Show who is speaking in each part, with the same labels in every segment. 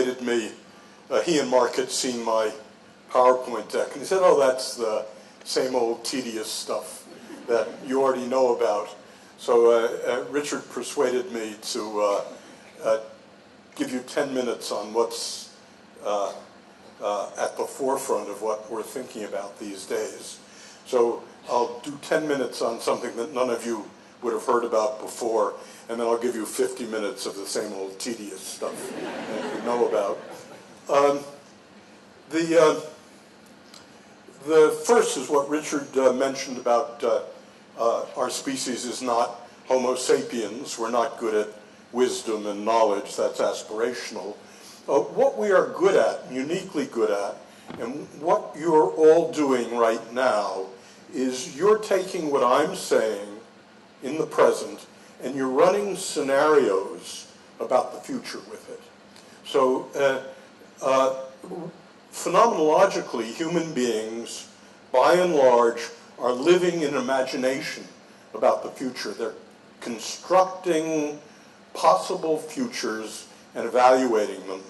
Speaker 1: persuaded me, he and Mark had seen my PowerPoint deck, and he said, oh, that's the same old tedious stuff that you already know about. So Richard persuaded me to give you 10 minutes on what's at the forefront of what we're thinking about these days. So I'll do 10 minutes on something that none of you would have heard about before, and then I'll give you 50 minutes of the same old tedious stuff that you know about. The first is what Richard mentioned about our species is not Homo sapiens. We're not good at wisdom and knowledge. That's aspirational. What we are good at, uniquely good at, and what you're all doing right now is you're taking what I'm saying in the present and you're running scenarios about the future with it. So phenomenologically, human beings, by and large, are living in imagination about the future. They're constructing possible futures and evaluating them.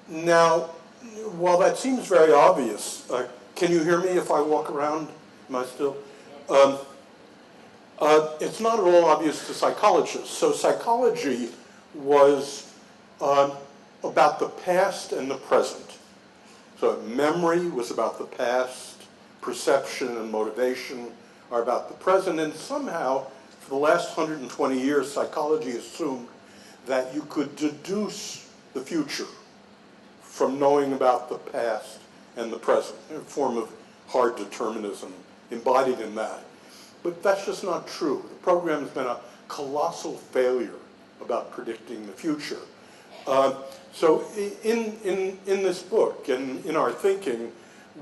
Speaker 1: Now, while that seems very obvious, can you hear me if I walk around? Am I still? It's not at all obvious to psychologists. So psychology was about the past and the present. So memory was about the past, perception and motivation are about the present, and somehow, for the last 120 years, psychology assumed that you could deduce the future from knowing about the past and the present, a form of hard determinism embodied in that. But that's just not true. The program has been a colossal failure about predicting the future. So in this book and in our thinking,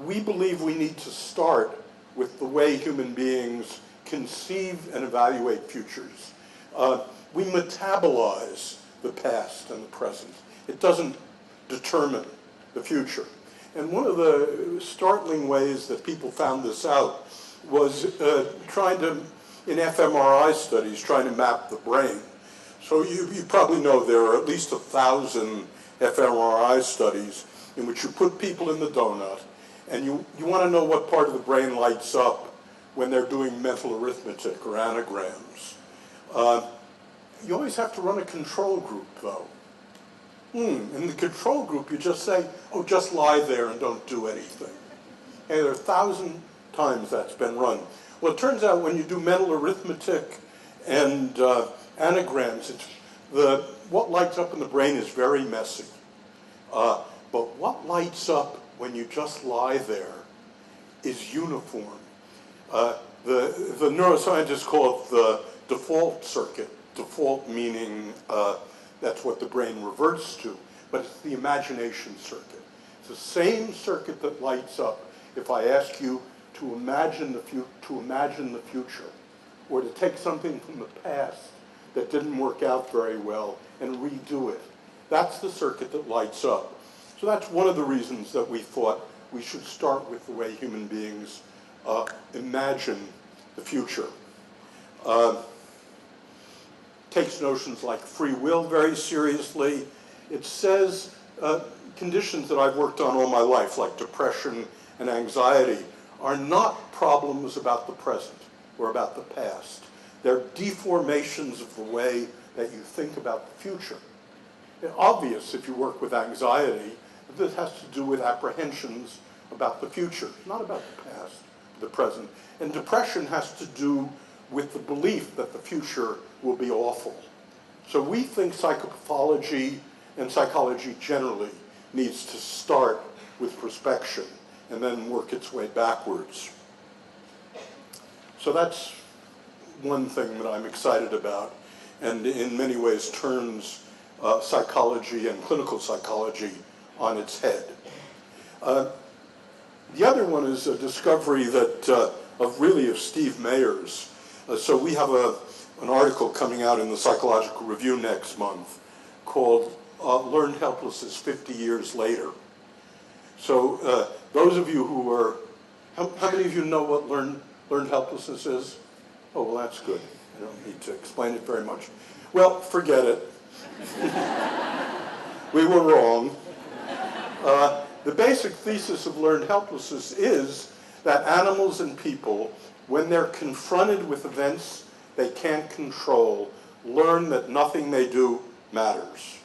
Speaker 1: we believe we need to start with the way human beings conceive and evaluate futures. We metabolize the past and the present. It doesn't determine the future. And one of the startling ways that people found this out was trying to, in fMRI studies, trying to map the brain. So you probably know there are at least 1,000 fMRI studies in which you put people in the donut and you want to know what part of the brain lights up when they're doing mental arithmetic or anagrams. You always have to run a control group, though. In the control group, you just say, oh, just lie there and don't do anything. And there are 1,000 times that's been run. Well, it turns out when you do mental arithmetic and anagrams, what lights up in the brain is very messy. But what lights up when you just lie there is uniform. The neuroscientists call it the default circuit. Default meaning that's what the brain reverts to, but it's the imagination circuit. It's the same circuit that lights up if I ask you to imagine the future, or to take something from the past that didn't work out very well and redo it. That's the circuit that lights up. So that's one of the reasons that we thought we should start with the way human beings imagine the future. Takes notions like free will very seriously. It says conditions that I've worked on all my life, like depression and anxiety, are not problems about the present or about the past. They're deformations of the way that you think about the future. It's obvious if you work with anxiety that this has to do with apprehensions about the future, not about the past, the present. And depression has to do with the belief that the future will be awful. So we think psychopathology and psychology generally needs to start with prospection and then work its way backwards. So that's one thing that I'm excited about, and in many ways turns psychology and clinical psychology on its head. The other one is a discovery that of Steve Mayer's. So we have an article coming out in the Psychological Review next month called Learned Helplessness 50 Years Later. So those of you who are, how many of you know what learned helplessness is? Oh, well, that's good. I don't need to explain it very much. Well, forget it. We were wrong. The basic thesis of learned helplessness is that animals and people, when they're confronted with events they can't control, learn that nothing they do matters.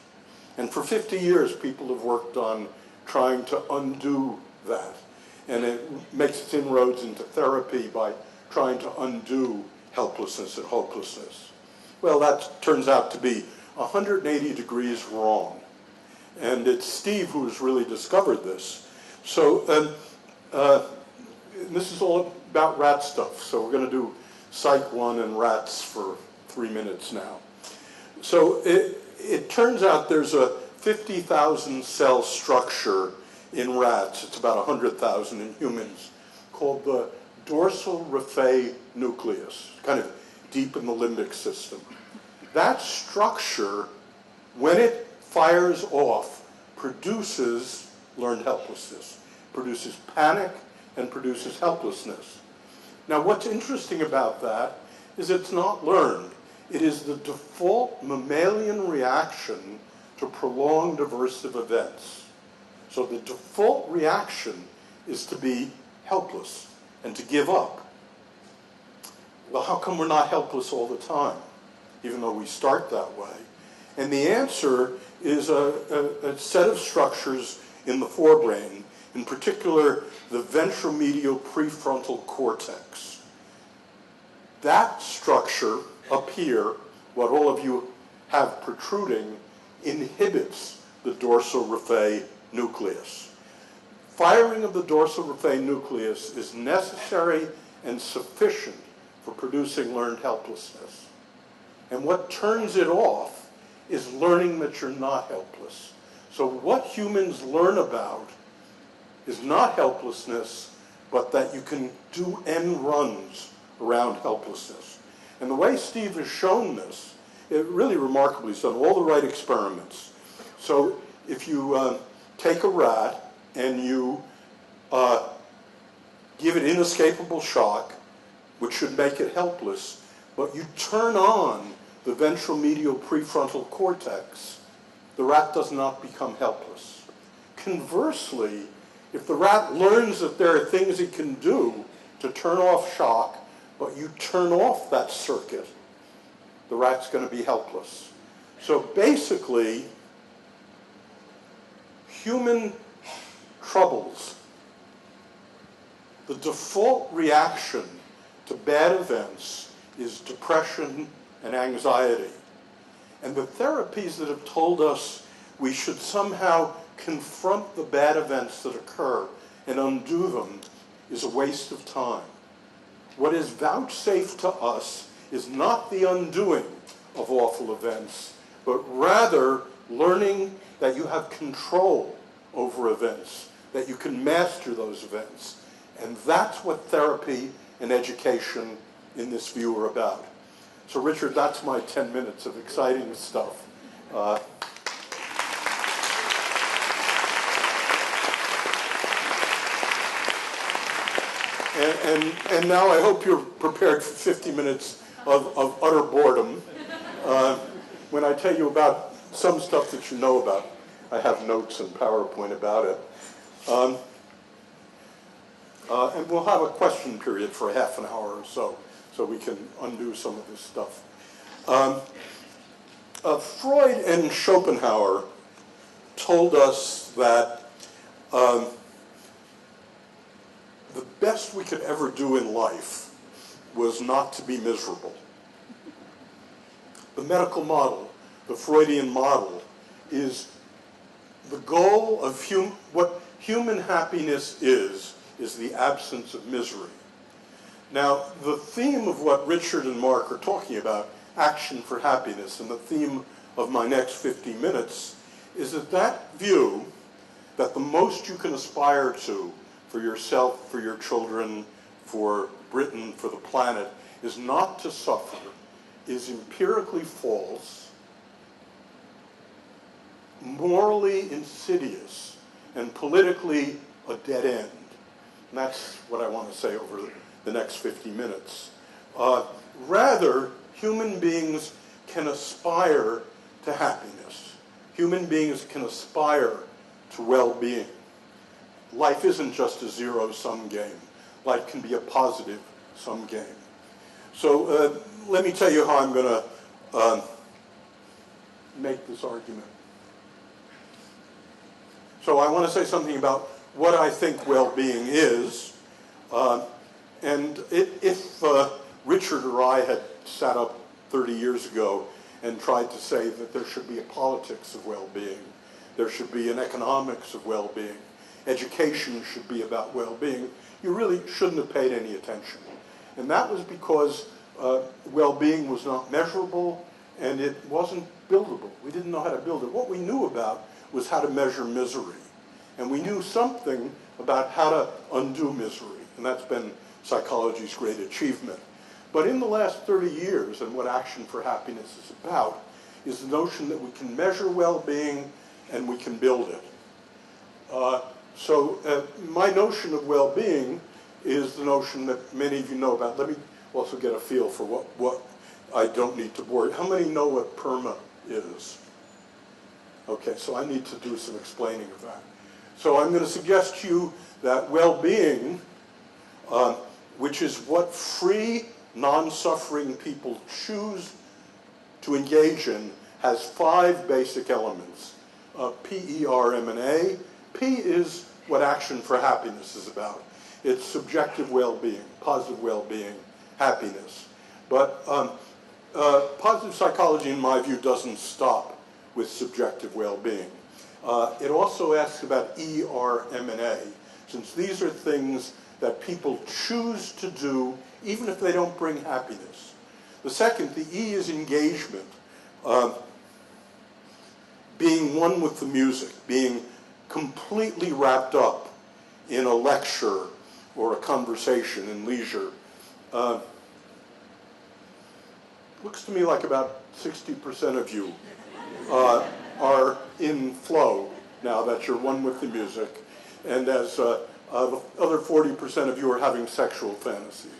Speaker 1: And for 50 years, people have worked on trying to undo that. And it makes its inroads into therapy by trying to undo helplessness and hopelessness. Well, that turns out to be 180 degrees wrong. And it's Steve who has really discovered this. So this is all about rat stuff. So we're going to do Psych 1 and rats for 3 minutes now. So it turns out there's a 50,000 cell structure in rats. It's about 100,000 in humans, called the dorsal raphe nucleus, kind of deep in the limbic system. That structure, when it fires off, produces learned helplessness, produces panic, and produces helplessness. Now, what's interesting about that is it's not learned. It is the default mammalian reaction to prolonged aversive events. So the default reaction is to be helpless and to give up. Well, how come we're not helpless all the time, even though we start that way? And the answer is a set of structures in the forebrain, in particular the ventromedial prefrontal cortex. That structure up here, what all of you have protruding, inhibits the dorsal raphe nucleus. Firing of the dorsal raphe nucleus is necessary and sufficient for producing learned helplessness. And what turns it off is learning that you're not helpless. So what humans learn about is not helplessness, but that you can do end runs around helplessness. And the way Steve has shown this, it really remarkably, he's done all the right experiments. So if you take a rat and you give it inescapable shock, which should make it helpless, but you turn on the ventromedial prefrontal cortex, the rat does not become helpless. Conversely, if the rat learns that there are things it can do to turn off shock, but you turn off that circuit, the rat's going to be helpless. So basically, human troubles, the default reaction to bad events is depression and anxiety. And the therapies that have told us we should somehow confront the bad events that occur and undo them is a waste of time. What is vouchsafed to us is not the undoing of awful events, but rather learning that you have control over events, that you can master those events. And that's what therapy and education in this view are about. So Richard, that's my 10 minutes of exciting stuff. And now I hope you're prepared for 50 minutes of utter boredom. When I tell you about some stuff that you know about, I have notes and PowerPoint about it. And we'll have a question period for a half an hour or so we can undo some of this stuff. Freud and Schopenhauer told us that the best we could ever do in life was not to be miserable. The medical model, the Freudian model, is the goal of what human happiness is the absence of misery. Now, the theme of what Richard and Mark are talking about, action for happiness, and the theme of my next 50 minutes is that view that the most you can aspire to for yourself, for your children, for Britain, for the planet, is not to suffer, is empirically false, morally insidious, and politically a dead end. And that's what I want to say over the next 50 minutes. Rather, human beings can aspire to happiness. Human beings can aspire to well-being. Life isn't just a zero-sum game. Life can be a positive-sum game. So let me tell you how I'm going to make this argument. So I want to say something about what I think well-being is. And if Richard or I had sat up 30 years ago and tried to say that there should be a politics of well-being, there should be an economics of well-being, education should be about well-being, you really shouldn't have paid any attention. And that was because well-being was not measurable and it wasn't buildable. We didn't know how to build it. What we knew about was how to measure misery. And we knew something about how to undo misery. And that's been psychology's great achievement. But in the last 30 years, and what Action for Happiness is about, is the notion that we can measure well-being and we can build it. So my notion of well-being is the notion that many of you know about. Let me also get a feel for what I don't need to bore you. How many know what PERMA is? Okay, so I need to do some explaining of that. So I'm going to suggest to you that well-being, which is what free, non-suffering people choose to engage in, has 5 basic elements. P-E-R-M-A. P is what Action for Happiness is about. It's subjective well-being, positive well-being, happiness. But positive psychology, in my view, doesn't stop with subjective well-being. It also asks about E-R-M-A, since these are things that people choose to do even if they don't bring happiness. The second, the E, is engagement. Being one with the music, being completely wrapped up in a lecture or a conversation in leisure. Looks to me like about 60% of you are in flow now that you're one with the music, and as the other 40% of you are having sexual fantasies.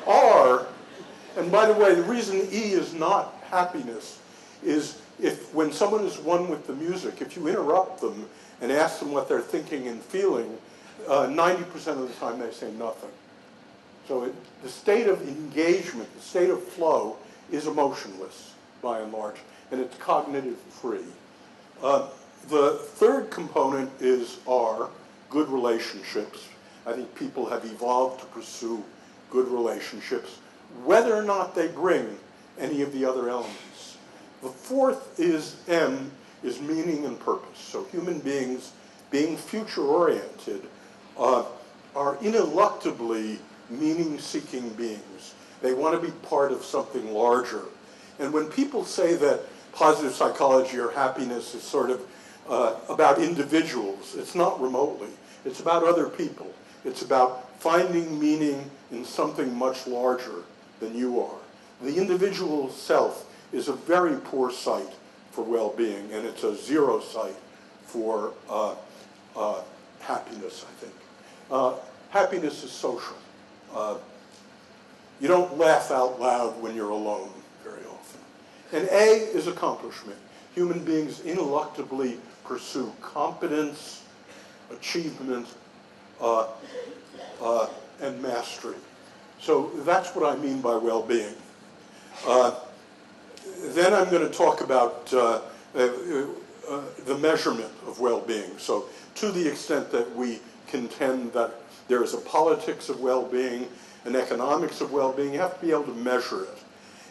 Speaker 1: R, and by the way, the reason E is not happiness is when someone is one with the music, if you interrupt them and ask them what they're thinking and feeling, 90% of the time they say nothing. So the state of engagement, the state of flow, is emotionless, by and large, and it's cognitive free. The third component is R, good relationships. I think people have evolved to pursue good relationships, whether or not they bring any of the other elements. The fourth is M, is meaning and purpose. So human beings, being future-oriented, are ineluctably meaning-seeking beings. They want to be part of something larger. And when people say that positive psychology or happiness is sort of about individuals, it's not remotely. It's about other people. It's about finding meaning in something much larger than you are. The individual self is a very poor site for well-being, and it's a zero site for happiness, I think. Happiness is social. You don't laugh out loud when you're alone very often. And A is accomplishment. Human beings ineluctably pursue competence, achievement, and mastery. So that's what I mean by well-being. Then I'm going to talk about the measurement of well-being. So to the extent that we contend that there is a politics of well-being, an economics of well-being, you have to be able to measure it.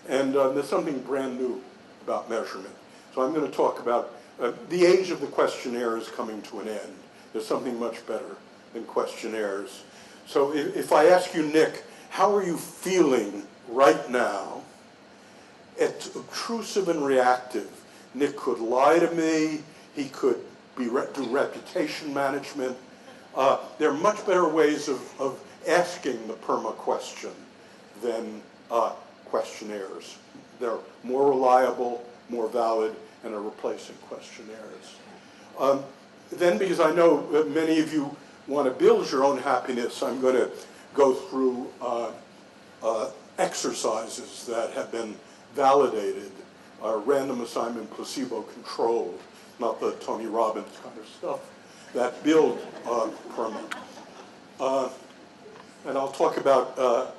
Speaker 1: And there's something brand new about measurement. So I'm going to talk about the age of the questionnaire is coming to an end. There's something much better than questionnaires. So if I ask you, Nick, how are you feeling right now? It's obtrusive and reactive. Nick could lie to me. He could do reputation management. There are much better ways of asking the PERMA question than questionnaires. They're more reliable, more valid, and are replacing questionnaires. Then, because I know many of you want to build your own happiness, I'm going to go through exercises that have been validated random assignment, placebo-controlled, not the Tony Robbins kind of stuff, that build PERMA. And I'll talk about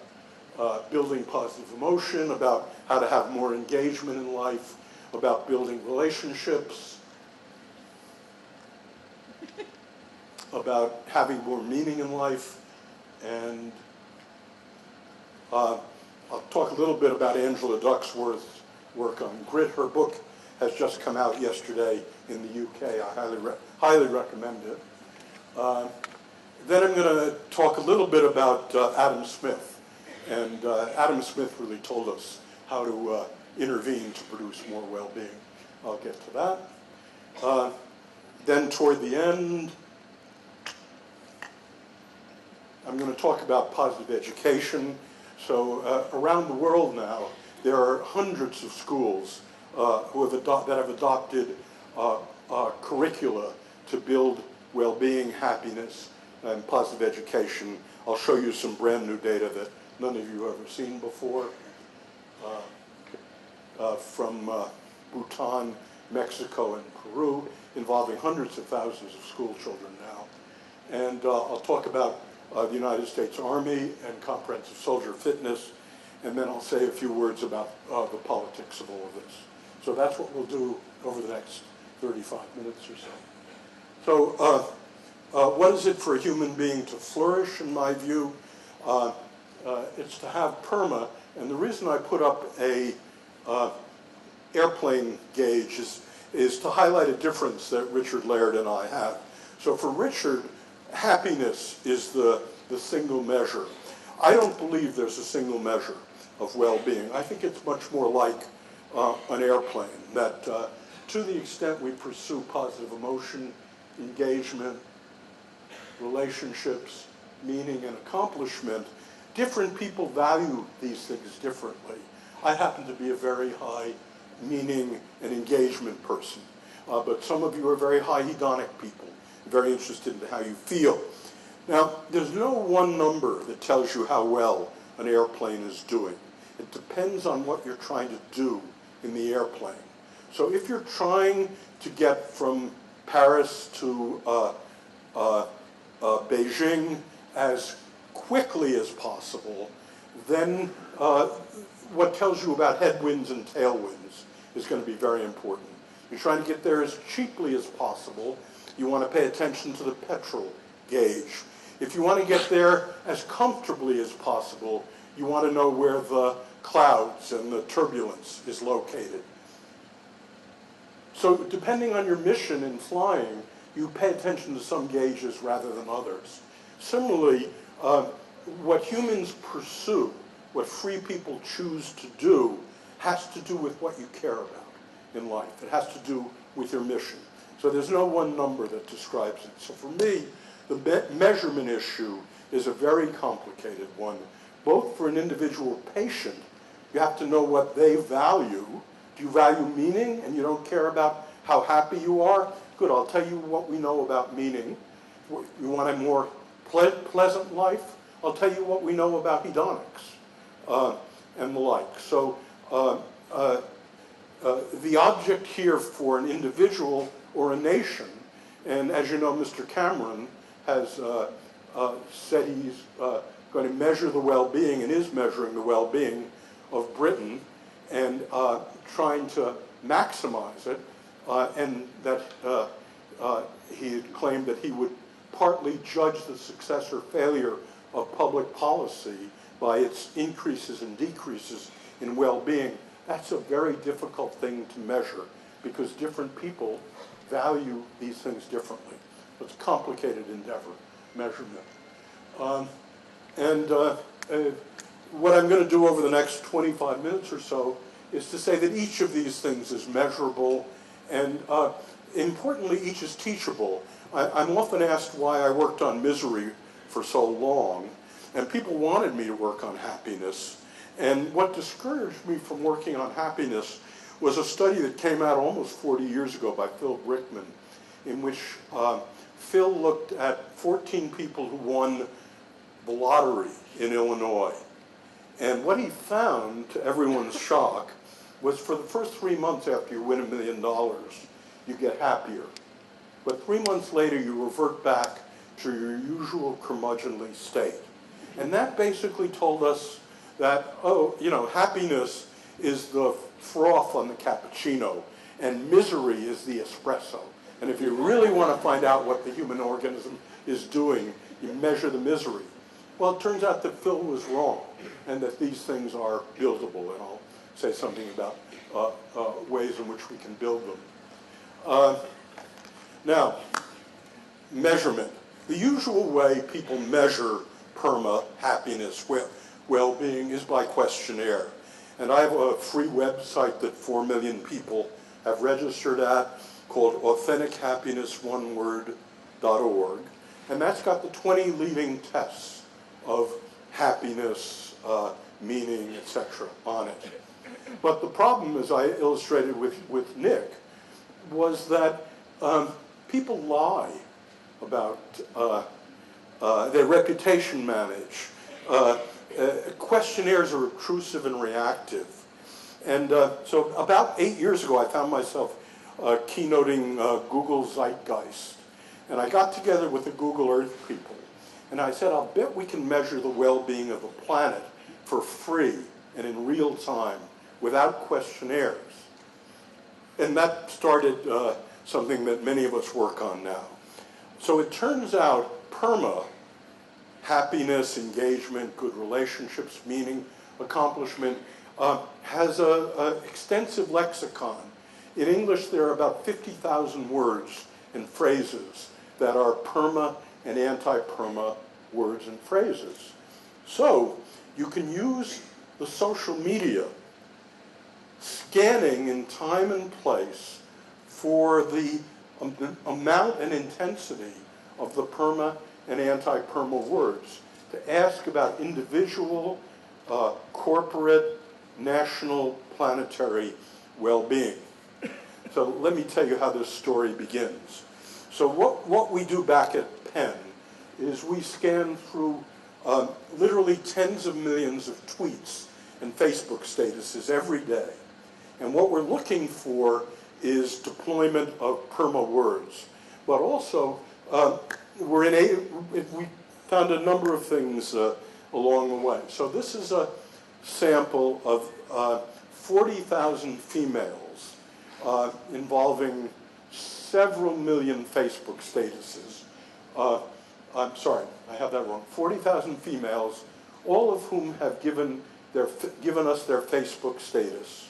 Speaker 1: building positive emotion, about how to have more engagement in life, about building relationships, about having more meaning in life, and I'll talk a little bit about Angela Duckworth's work on grit. Her book has just come out yesterday in the UK. I highly recommend it. Then I'm going to talk a little bit about Adam Smith. And Adam Smith really told us how to intervene to produce more well-being. I'll get to that. Then toward the end, I'm going to talk about positive education. So around the world now, there are hundreds of schools that have adopted curricula to build well-being, happiness, and positive education. I'll show you some brand new data that none of you have ever seen before from Bhutan, Mexico, and Peru, involving hundreds of thousands of school children now. And I'll talk about the United States Army and comprehensive soldier fitness, and then I'll say a few words about the politics of all of this. So that's what we'll do over the next 35 minutes or so. So what is it for a human being to flourish, in my view? It's to have PERMA, and the reason I put up a airplane gauge is to highlight a difference that Richard Laird and I have. So for Richard, happiness is the single measure. I don't believe there's a single measure of well-being. I think it's much more like an airplane, that to the extent we pursue positive emotion, engagement, relationships, meaning, and accomplishment, different people value these things differently. I happen to be a very high meaning and engagement person, but some of you are very high hedonic people, very interested in how you feel. Now, there's no one number that tells you how well an airplane is doing. It depends on what you're trying to do in the airplane. So if you're trying to get from Paris to Beijing as quickly as possible, then what tells you about headwinds and tailwinds is going to be very important. You're trying to get there as cheaply as possible. You want to pay attention to the petrol gauge. If you want to get there as comfortably as possible, you want to know where the clouds and the turbulence is located. So depending on your mission in flying, you pay attention to some gauges rather than others. Similarly, what humans pursue, what free people choose to do, has to do with what you care about in life. It has to do with your mission. So there's no one number that describes it. So for me, the measurement issue is a very complicated one. Both for an individual patient, you have to know what they value. Do you value meaning and you don't care about how happy you are? Good, I'll tell you what we know about meaning. You want a more pleasant life? I'll tell you what we know about hedonics and the like. So the object here for an individual or a nation, and as you know, Mr. Cameron has said he's going to measure the well-being and is measuring the well-being of Britain and trying to maximize it, and that he had claimed that he would partly judge the success or failure of public policy by its increases and decreases in well-being. That's a very difficult thing to measure because different people value these things differently. It's a complicated endeavor, measurement. What I'm going to do over the next 25 minutes or so is to say that each of these things is measurable and importantly, each is teachable. I'm often asked why I worked on misery for so long, and people wanted me to work on happiness. And what discouraged me from working on happiness was a study that came out almost 40 years ago by Phil Brickman, in which Phil looked at 14 people who won the lottery in Illinois. And what he found, to everyone's shock, was for the first 3 months after you win $1 million, you get happier. But 3 months later, you revert back to your usual curmudgeonly state. And that basically told us that, oh, you know, happiness is the froth on the cappuccino, and misery is the espresso. And if you really want to find out what the human organism is doing, you measure the misery. Well, it turns out that Phil was wrong, and that these things are buildable, and I'll say something about ways in which we can build them. Now, measurement. The usual way people measure PERMA, happiness, well-being, is by questionnaire. And I have a free website that 4 million people have registered at called AuthenticHappinessOneWord.org. And that's got the 20 leading tests of happiness, meaning, etc. on it. But the problem, as I illustrated with Nick, was that people lie about their reputation manage. Questionnaires are obtrusive and reactive. And so about 8 years ago, I found myself keynoting Google Zeitgeist. And I got together with the Google Earth people. And I said, I'll bet we can measure the well-being of the planet for free and in real time without questionnaires. And that started something that many of us work on now. So it turns out PERMA, happiness, engagement, good relationships, meaning, accomplishment, has an extensive lexicon. In English, there are about 50,000 words and phrases that are PERMA and anti-PERMA words and phrases. So you can use the social media scanning in time and place for the amount and intensity of the PERMA and anti-PERMA words to ask about individual, corporate, national, planetary well-being. So let me tell you how this story begins. So what we do back at Penn is we scan through literally tens of millions of tweets and Facebook statuses every day. And what we're looking for is deployment of PERMA words. But also, we found a number of things along the way. So this is a sample of 40,000 females involving several million Facebook statuses. I'm sorry, I have that wrong. 40,000 females, all of whom have given us their Facebook status.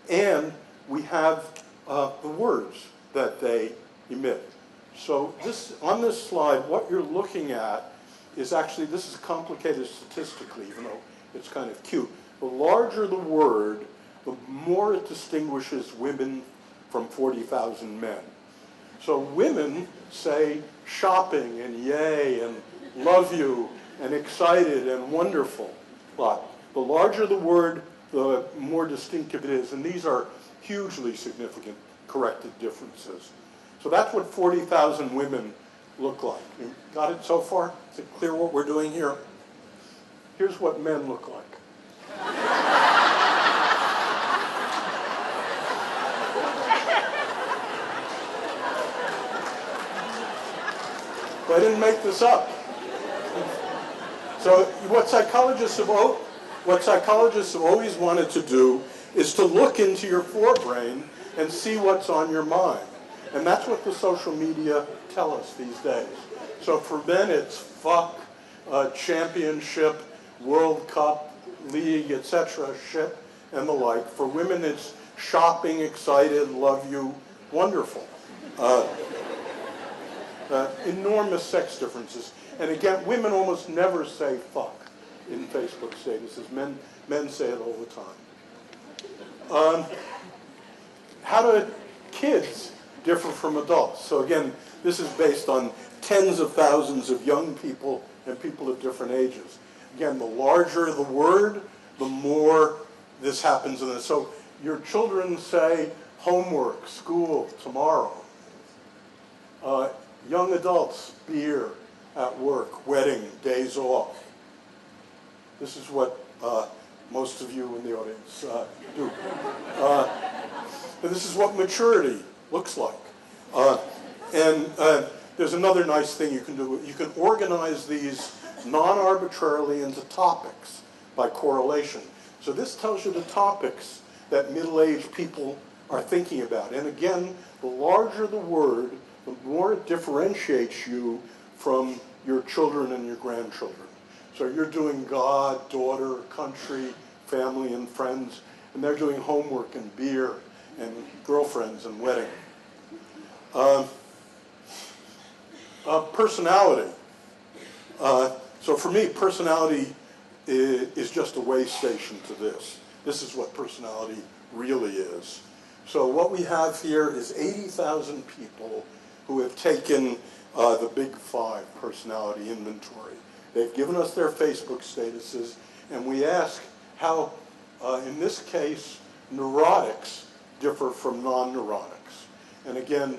Speaker 1: And we have the words that they emit. So on this slide, what you're looking at is actually, this is complicated statistically, even though it's kind of cute. The larger the word, the more it distinguishes women from 40,000 men. So women say shopping and yay and love you and excited and wonderful. But the larger the word, the more distinctive it is. And these are hugely significant corrected differences. So that's what 40,000 women look like. You got it so far? Is it clear what we're doing here? Here's what men look like. I didn't make this up. So what psychologists have always wanted to do is to look into your forebrain and see what's on your mind. And that's what the social media tell us these days. So for men, it's fuck, championship, World Cup, league, etc., shit, and the like. For women, it's shopping, excited, love you, wonderful. Enormous sex differences. And again, women almost never say fuck in Facebook statuses. Men say it all the time. How do kids differ from adults? So again, this is based on tens of thousands of young people and people of different ages. Again, the larger the word, the more this happens in this. So your children say homework, school, tomorrow. Young adults, beer, at work, wedding, days off. This is what Most of you in the audience do. But this is what maturity looks like. And there's another nice thing you can do. You can organize these non-arbitrarily into topics by correlation. So this tells you the topics that middle-aged people are thinking about. And again, the larger the word, the more it differentiates you from your children and your grandchildren. So you're doing God, daughter, country, family, and friends, and they're doing homework and beer and girlfriends and wedding. Personality. So for me, personality is just a way station to this. This is what personality really is. So what we have here is 80,000 people who have taken the Big Five personality inventory. They've given us their Facebook statuses, and we ask how, in this case, neurotics differ from non-neurotics. And again,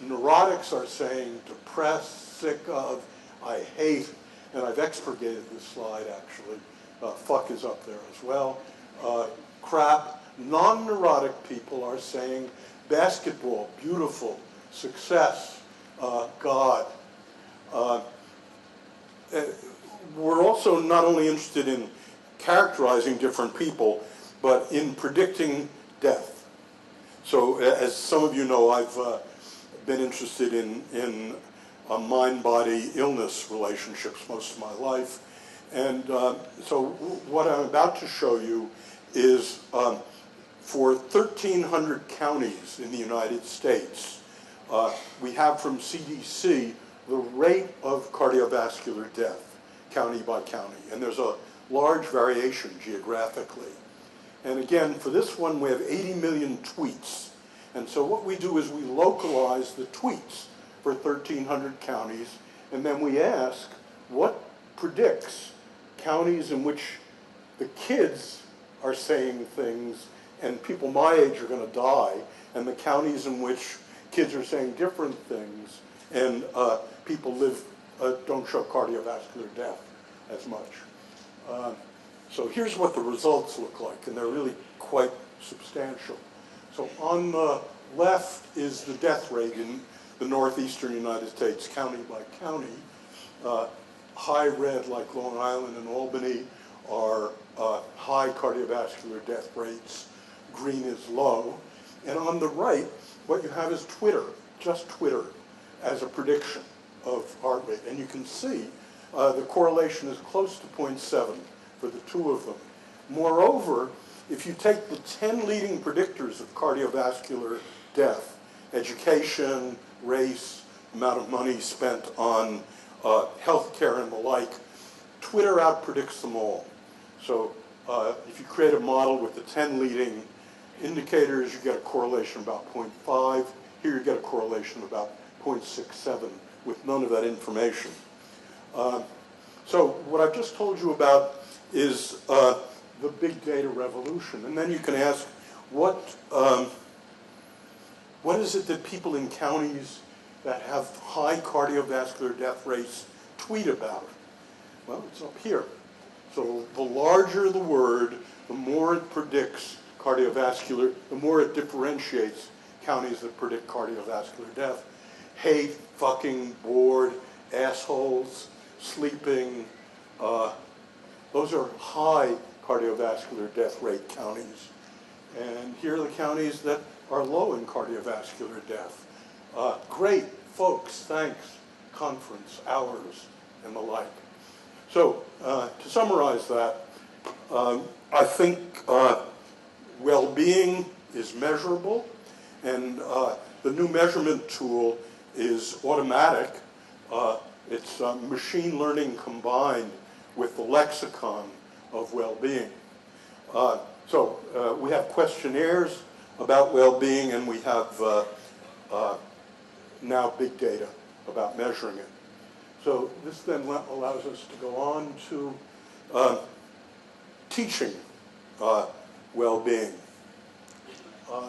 Speaker 1: neurotics are saying depressed, sick of, I hate, and I've expurgated this slide actually. Fuck is up there as well. Crap. Non-neurotic people are saying basketball, beautiful, success, God. We're also not only interested in characterizing different people, but in predicting death. So as some of you know, I've been interested in mind-body illness relationships most of my life. And so what I'm about to show you is for 1,300 counties in the United States, we have from CDC the rate of cardiovascular death, county by county. And there's a large variation geographically. And again, for this one, we have 80 million tweets. And so what we do is we localize the tweets for 1,300 counties, and then we ask what predicts counties in which the kids are saying things and people my age are going to die, and the counties in which kids are saying different things and people don't show cardiovascular death as much. So here's what the results look like, and they're really quite substantial. So on the left is the death rate in the northeastern United States, county by county. High red, like Long Island and Albany, are high cardiovascular death rates. Green is low. And on the right, what you have is Twitter, just Twitter, as a prediction of heart rate. And you can see the correlation is close to 0.7 for the two of them. Moreover, if you take the 10 leading predictors of cardiovascular death, education, race, amount of money spent on healthcare and the like, Twitter outpredicts them all. So if you create a model with the 10 leading indicators, you get a correlation about 0.5. Here you get a correlation of about 0.67 with none of that information. So what I've just told you about is the big data revolution. And then you can ask, what is it that people in counties that have high cardiovascular death rates tweet about? Well, it's up here. So the larger the word, the more it predicts cardiovascular, the more it differentiates counties that predict cardiovascular death. Hate, fucking, bored, assholes, sleeping, those are high cardiovascular death rate counties. And here are the counties that are low in cardiovascular death. Great, folks, thanks, conference, hours, and the like. So to summarize that, I think well-being is measurable, and the new measurement tool is automatic. It's machine learning combined with the lexicon of well-being. So we have questionnaires about well-being, and we have now big data about measuring it. So this then allows us to go on to teaching well-being.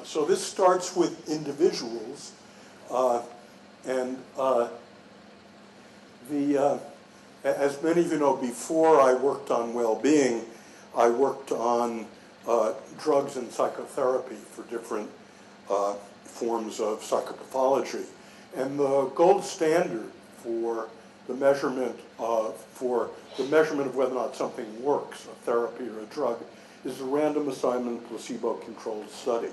Speaker 1: So this starts with individuals, and as many of you know, before I worked on well-being, I worked on drugs and psychotherapy for different forms of psychopathology. And the gold standard for the measurement of whether or not something works, a therapy or a drug, is a random assignment placebo-controlled study.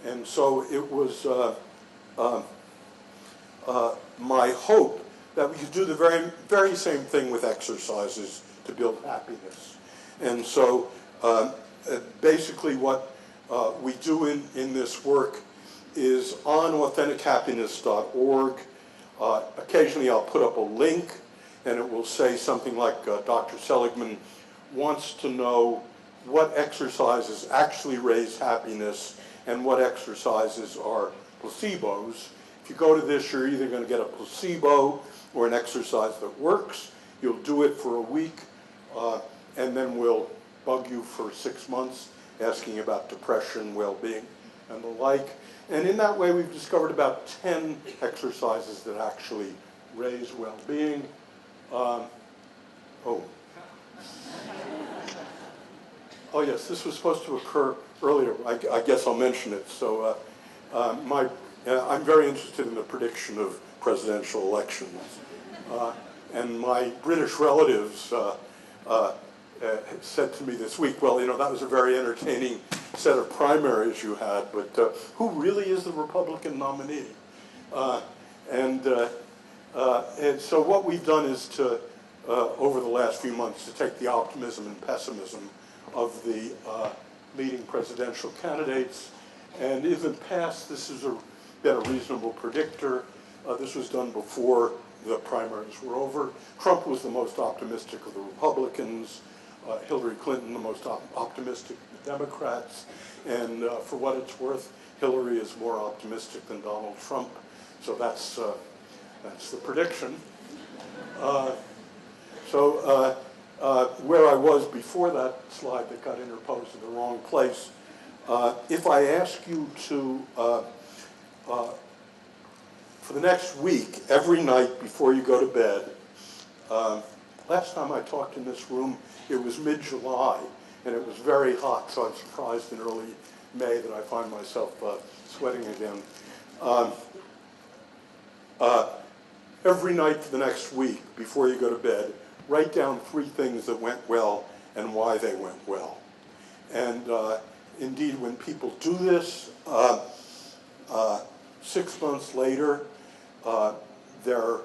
Speaker 1: And so it was my hope that we could do the very same thing with exercises to build happiness. And so basically what we do in this work is on AuthenticHappiness.org. Occasionally I'll put up a link and it will say something like Dr. Seligman wants to know what exercises actually raise happiness and what exercises are placebos. If you go to this, you're either going to get a placebo or an exercise that works. You'll do it for a week, and then we'll bug you for 6 months asking about depression, well-being, and the like. And in that way, we've discovered about 10 exercises that actually raise well-being. Oh yes, this was supposed to occur earlier. I guess I'll mention it. So I'm very interested in the prediction of presidential elections. And my British relatives said to me this week, well, that was a very entertaining set of primaries you had, but who really is the Republican nominee? And so what we've done is to, over the last few months, to take the optimism and pessimism of the leading presidential candidates. And in the past, this has been a reasonable predictor. This was done before the primaries were over. Trump was the most optimistic of the Republicans. Hillary Clinton, the most optimistic of the Democrats. And for what it's worth, Hillary is more optimistic than Donald Trump. So that's the prediction. Where I was before that slide that got interposed in the wrong place, if I ask you to, for the next week, every night before you go to bed, last time I talked in this room, it was mid-July, and it was very hot, so I'm surprised in early May that I find myself sweating again. Every night for the next week, before you go to bed, write down 3 things that went well and why they went well. And indeed, when people do this, 6 months later, they're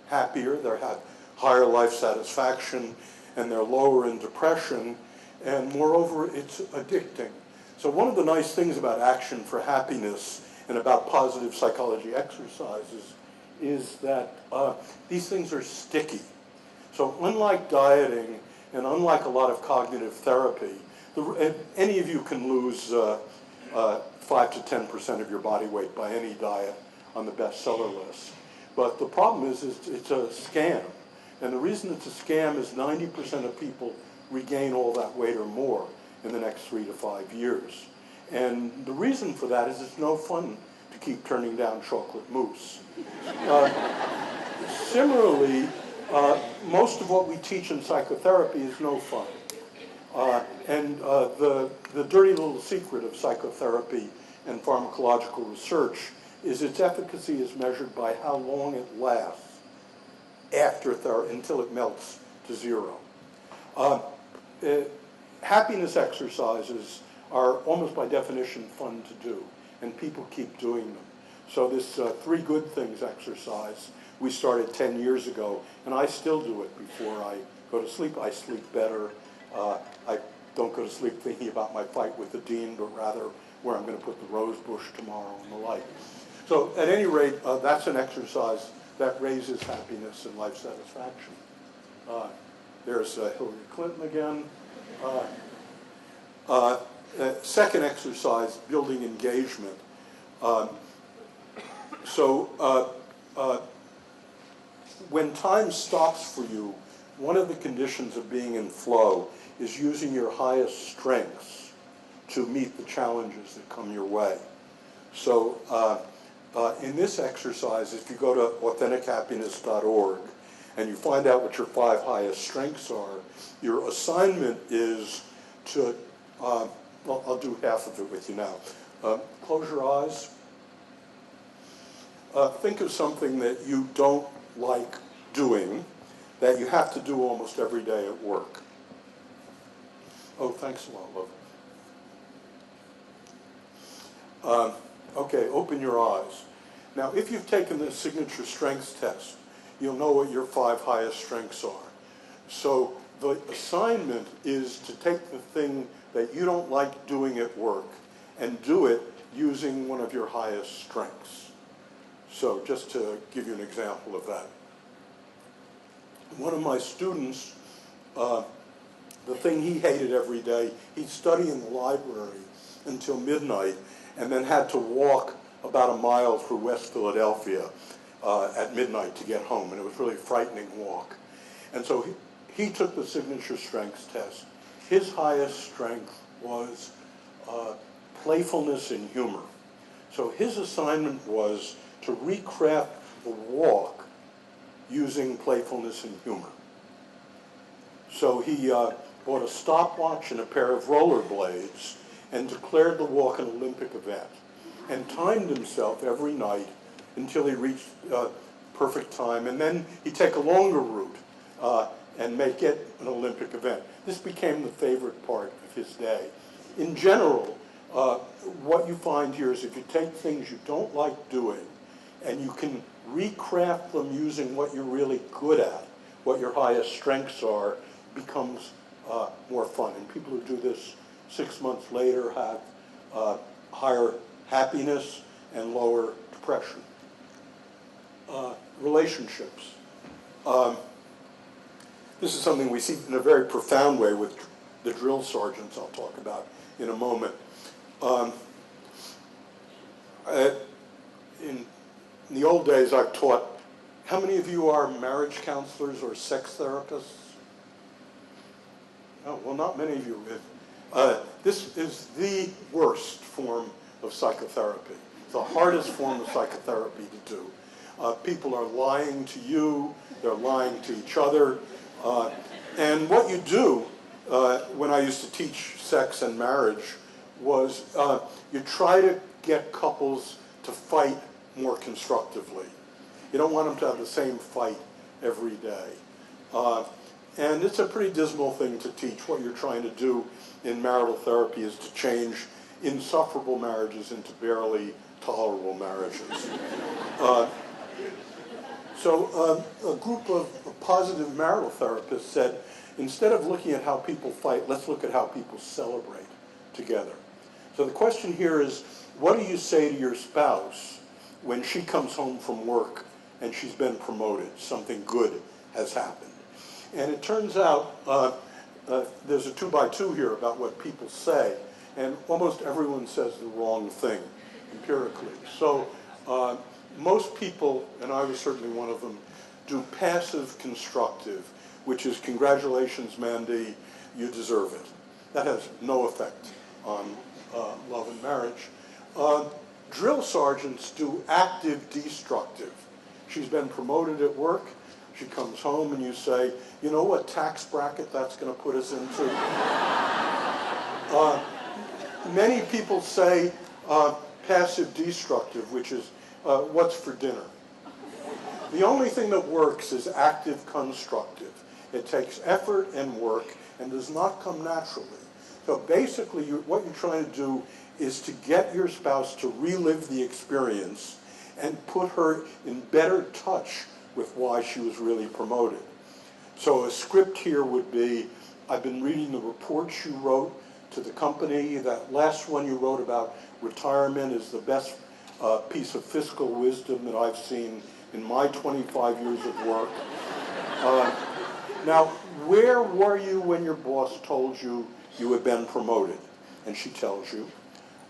Speaker 1: happier, they have higher life satisfaction, and they're lower in depression, and moreover, it's addicting. So one of the nice things about Action for Happiness and about positive psychology exercises is that these things are sticky. So unlike dieting and unlike a lot of cognitive therapy, any of you can lose 5 to 10% of your body weight by any diet on the bestseller list. But the problem is it's a scam. And the reason it's a scam is 90% of people regain all that weight or more in the next 3 to 5 years. And the reason for that is it's no fun to keep turning down chocolate mousse. Similarly, most of what we teach in psychotherapy is no fun. The dirty little secret of psychotherapy and pharmacological research is its efficacy is measured by how long it lasts after therapy, until it melts to 0. Happiness exercises are almost by definition fun to do, and people keep doing them. So this 3 good things exercise we started 10 years ago, and I still do it before I go to sleep. I sleep better. I don't go to sleep thinking about my fight with the dean, but rather where I'm going to put the rose bush tomorrow and the like. So at any rate, that's an exercise that raises happiness and life satisfaction. There's Hillary Clinton again. Second exercise, building engagement. When time stops for you, one of the conditions of being in flow is using your highest strengths to meet the challenges that come your way. So in this exercise, if you go to AuthenticHappiness.org and you find out what your 5 highest strengths are, your assignment is to, well, I'll do half of it with you now. Close your eyes. Think of something that you don't like doing, that you have to do almost every day at work. Oh, thanks a lot, love. Okay, open your eyes. Now, if you've taken the signature strengths test, you'll know what your 5 highest strengths are. So the assignment is to take the thing that you don't like doing at work and do it using one of your highest strengths. So just to give you an example of that. One of my students, the thing he hated every day, he'd study in the library until midnight and then had to walk about a mile through West Philadelphia at midnight to get home, and it was really a frightening walk. And so he took the signature strengths test. His highest strength was playfulness and humor. So his assignment was to recraft the walk using playfulness and humor. So he bought a stopwatch and a pair of rollerblades and declared the walk an Olympic event and timed himself every night until he reached perfect time, and then he'd take a longer route and make it an Olympic event. This became the favorite part of his day. In general, what you find here is if you take things you don't like doing and you can recraft them using what you're really good at, what your highest strengths are, becomes more fun. And people who do this 6 months later have higher happiness and lower depression. Relationships. This is something we see in a very profound way with the drill sergeants I'll talk about in a moment. In the old days I've taught, how many of you are marriage counselors or sex therapists? Oh, well, not many of you. This is the worst form of psychotherapy. It's the hardest form of psychotherapy to do. People are lying to you, they're lying to each other. And what you do, when I used to teach sex and marriage, was you try to get couples to fight more constructively. You don't want them to have the same fight every day. And it's a pretty dismal thing to teach. What you're trying to do in marital therapy is to change insufferable marriages into barely tolerable marriages. So a group of positive marital therapists said, instead of looking at how people fight, let's look at how people celebrate together. So the question here is, what do you say to your spouse when she comes home from work and she's been promoted, something good has happened? And it turns out there's a 2x2 here about what people say, and almost everyone says the wrong thing empirically. So most people, and I was certainly one of them, do passive constructive, which is congratulations, Mandy, you deserve it. That has no effect on love and marriage. Drill sergeants do active destructive. She's been promoted at work. She comes home and you say, you know what tax bracket that's going to put us into? Many people say passive destructive, which is what's for dinner? The only thing that works is active constructive. It takes effort and work and does not come naturally. So basically what you're trying to do is to get your spouse to relive the experience and put her in better touch with why she was really promoted. So a script here would be, I've been reading the reports you wrote to the company. That last one you wrote about retirement is the best piece of fiscal wisdom that I've seen in my 25 years of work. Now, where were you when your boss told you you had been promoted? And she tells you.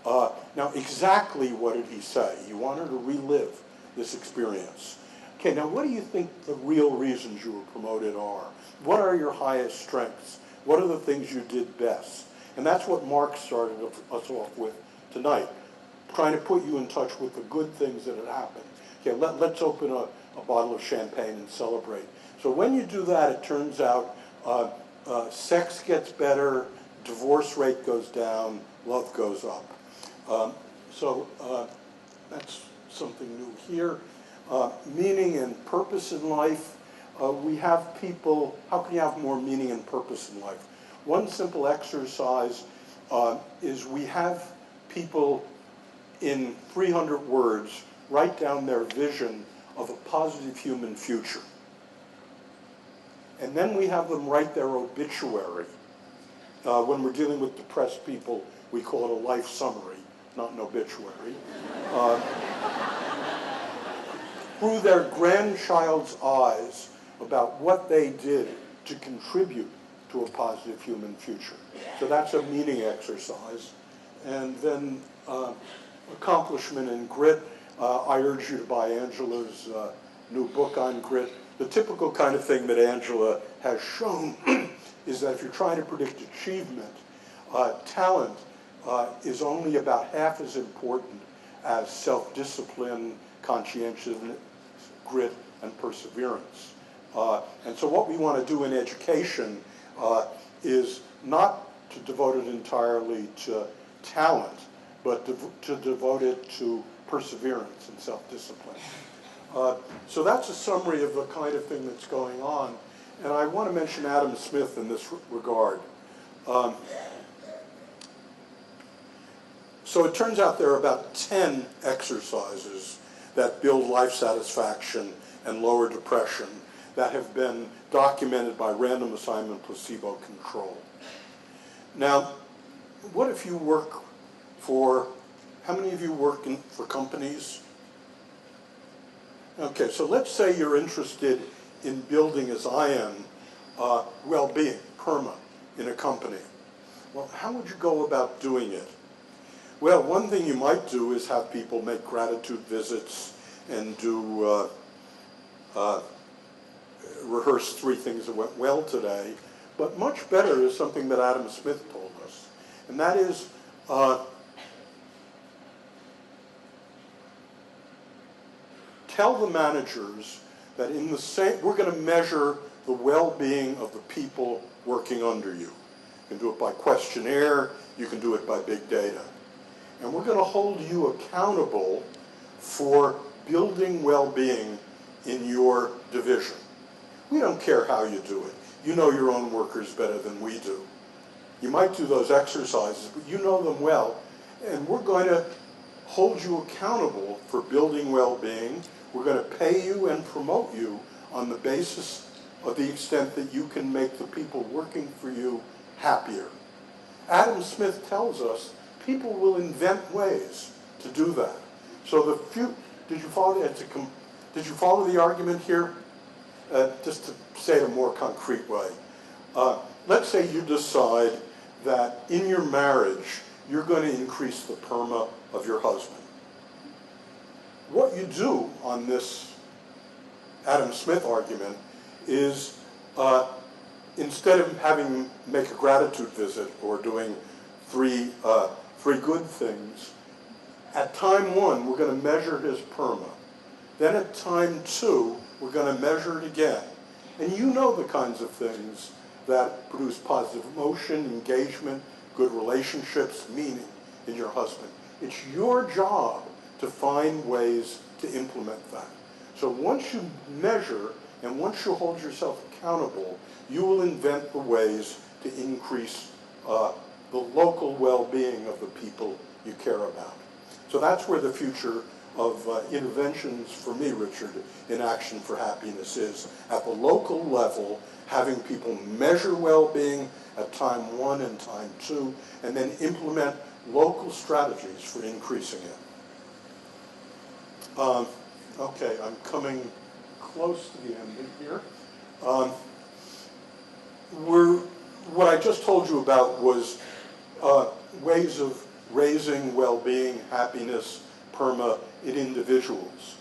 Speaker 1: Now, exactly what did he say? You want her to relive this experience. Okay, now what do you think the real reasons you were promoted are? What are your highest strengths? What are the things you did best? And that's what Mark started us off with tonight, trying to put you in touch with the good things that had happened. Okay, let's open a bottle of champagne and celebrate. So when you do that, it turns out sex gets better, divorce rate goes down, love goes up. So that's something new here. Meaning and purpose in life. We have people, how can you have more meaning and purpose in life? One simple exercise is we have people in 300 words write down their vision of a positive human future. And then we have them write their obituary. When we're dealing with depressed people, we call it a life summary, not an obituary. Through their grandchild's eyes about what they did to contribute to a positive human future. So that's a meaning exercise. And then accomplishment and grit. I urge you to buy Angela's new book on grit. The typical kind of thing that Angela has shown is that if you're trying to predict achievement, talent is only about half as important as self-discipline, conscientiousness, grit, and perseverance. And so what we want to do in education is not to devote it entirely to talent, but to devote it to perseverance and self-discipline. So that's a summary of the kind of thing that's going on. And I want to mention Adam Smith in this regard. So it turns out there are about 10 exercises that build life satisfaction and lower depression that have been documented by random assignment placebo control. Now, what if you work for, how many of you work for companies? Okay, so let's say you're interested in building, as I am, well-being, PERMA, in a company. Well, how would you go about doing it? Well, one thing you might do is have people make gratitude visits and do rehearse 3 things that went well today. But much better is something that Adam Smith told us, and that is tell the managers that in the same, we're going to measure the well-being of the people working under you. You can do it by questionnaire, you can do it by big data. And we're going to hold you accountable for building well-being in your division. We don't care how you do it. You know your own workers better than we do. You might do those exercises, but you know them well. And we're going to hold you accountable for building well-being. We're going to pay you and promote you on the basis of the extent that you can make the people working for you happier. Adam Smith tells us people will invent ways to do that. So did you follow the argument here? Just to say it a more concrete way. Let's say you decide that in your marriage, you're going to increase the PERMA of your husband. What you do on this Adam Smith argument is instead of having make a gratitude visit or doing three good things, at time 1, we're going to measure his PERMA. Then at time 2, we're going to measure it again. And you know the kinds of things that produce positive emotion, engagement, good relationships, meaning in your husband. It's your job to find ways to implement that. So once you measure and once you hold yourself accountable, you will invent the ways to increase the local well-being of the people you care about. So that's where the future of interventions for me, Richard, in Action for Happiness is. At the local level, having people measure well-being at time 1 and time 2, and then implement local strategies for increasing it. Okay, I'm coming close to the end here. What I just told you about was ways of raising well-being, happiness, PERMA in individuals.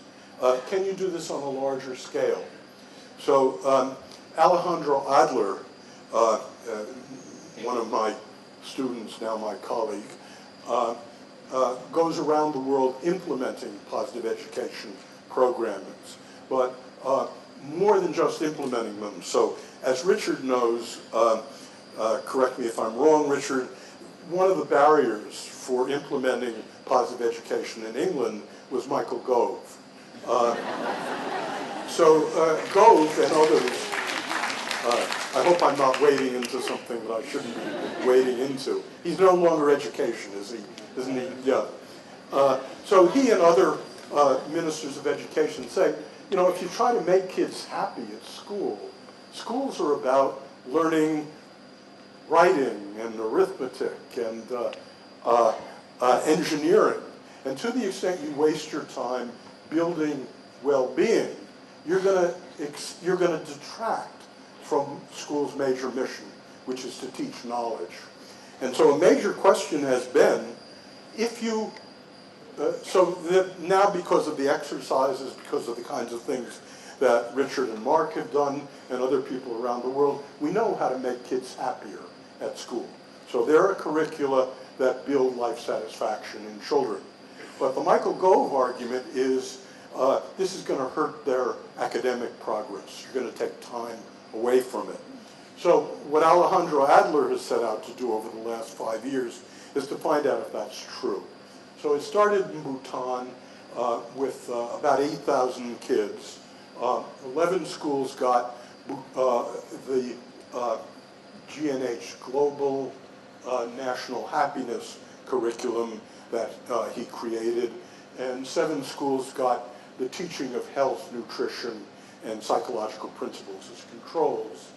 Speaker 1: Can you do this on a larger scale? So Alejandro Adler, one of my students, now my colleague, goes around the world implementing positive education programs, but more than just implementing them. So as Richard knows, correct me if I'm wrong, Richard, one of the barriers for implementing positive education in England was Michael Gove. Gove and others, I hope I'm not wading into something that I shouldn't be wading into. He's no longer education, is he? Isn't he? Yeah. So he and other ministers of education say, you know, if you try to make kids happy at school, schools are about learning writing and arithmetic and engineering. And to the extent you waste your time building well-being, you're going to detract from school's major mission, which is to teach knowledge. And so a major question has been, if you, now because of the exercises, because of the kinds of things that Richard and Mark have done and other people around the world, we know how to make kids happier at school. So there are curricula that build life satisfaction in children. But the Michael Gove argument is this is going to hurt their academic progress. You're going to take time away from it. So what Alejandro Adler has set out to do over the last 5 years is to find out if that's true. So it started in Bhutan with about 8,000 kids. 11 schools got the GNH Global National Happiness curriculum that he created, and 7 schools got the teaching of health, nutrition, and psychological principles as controls.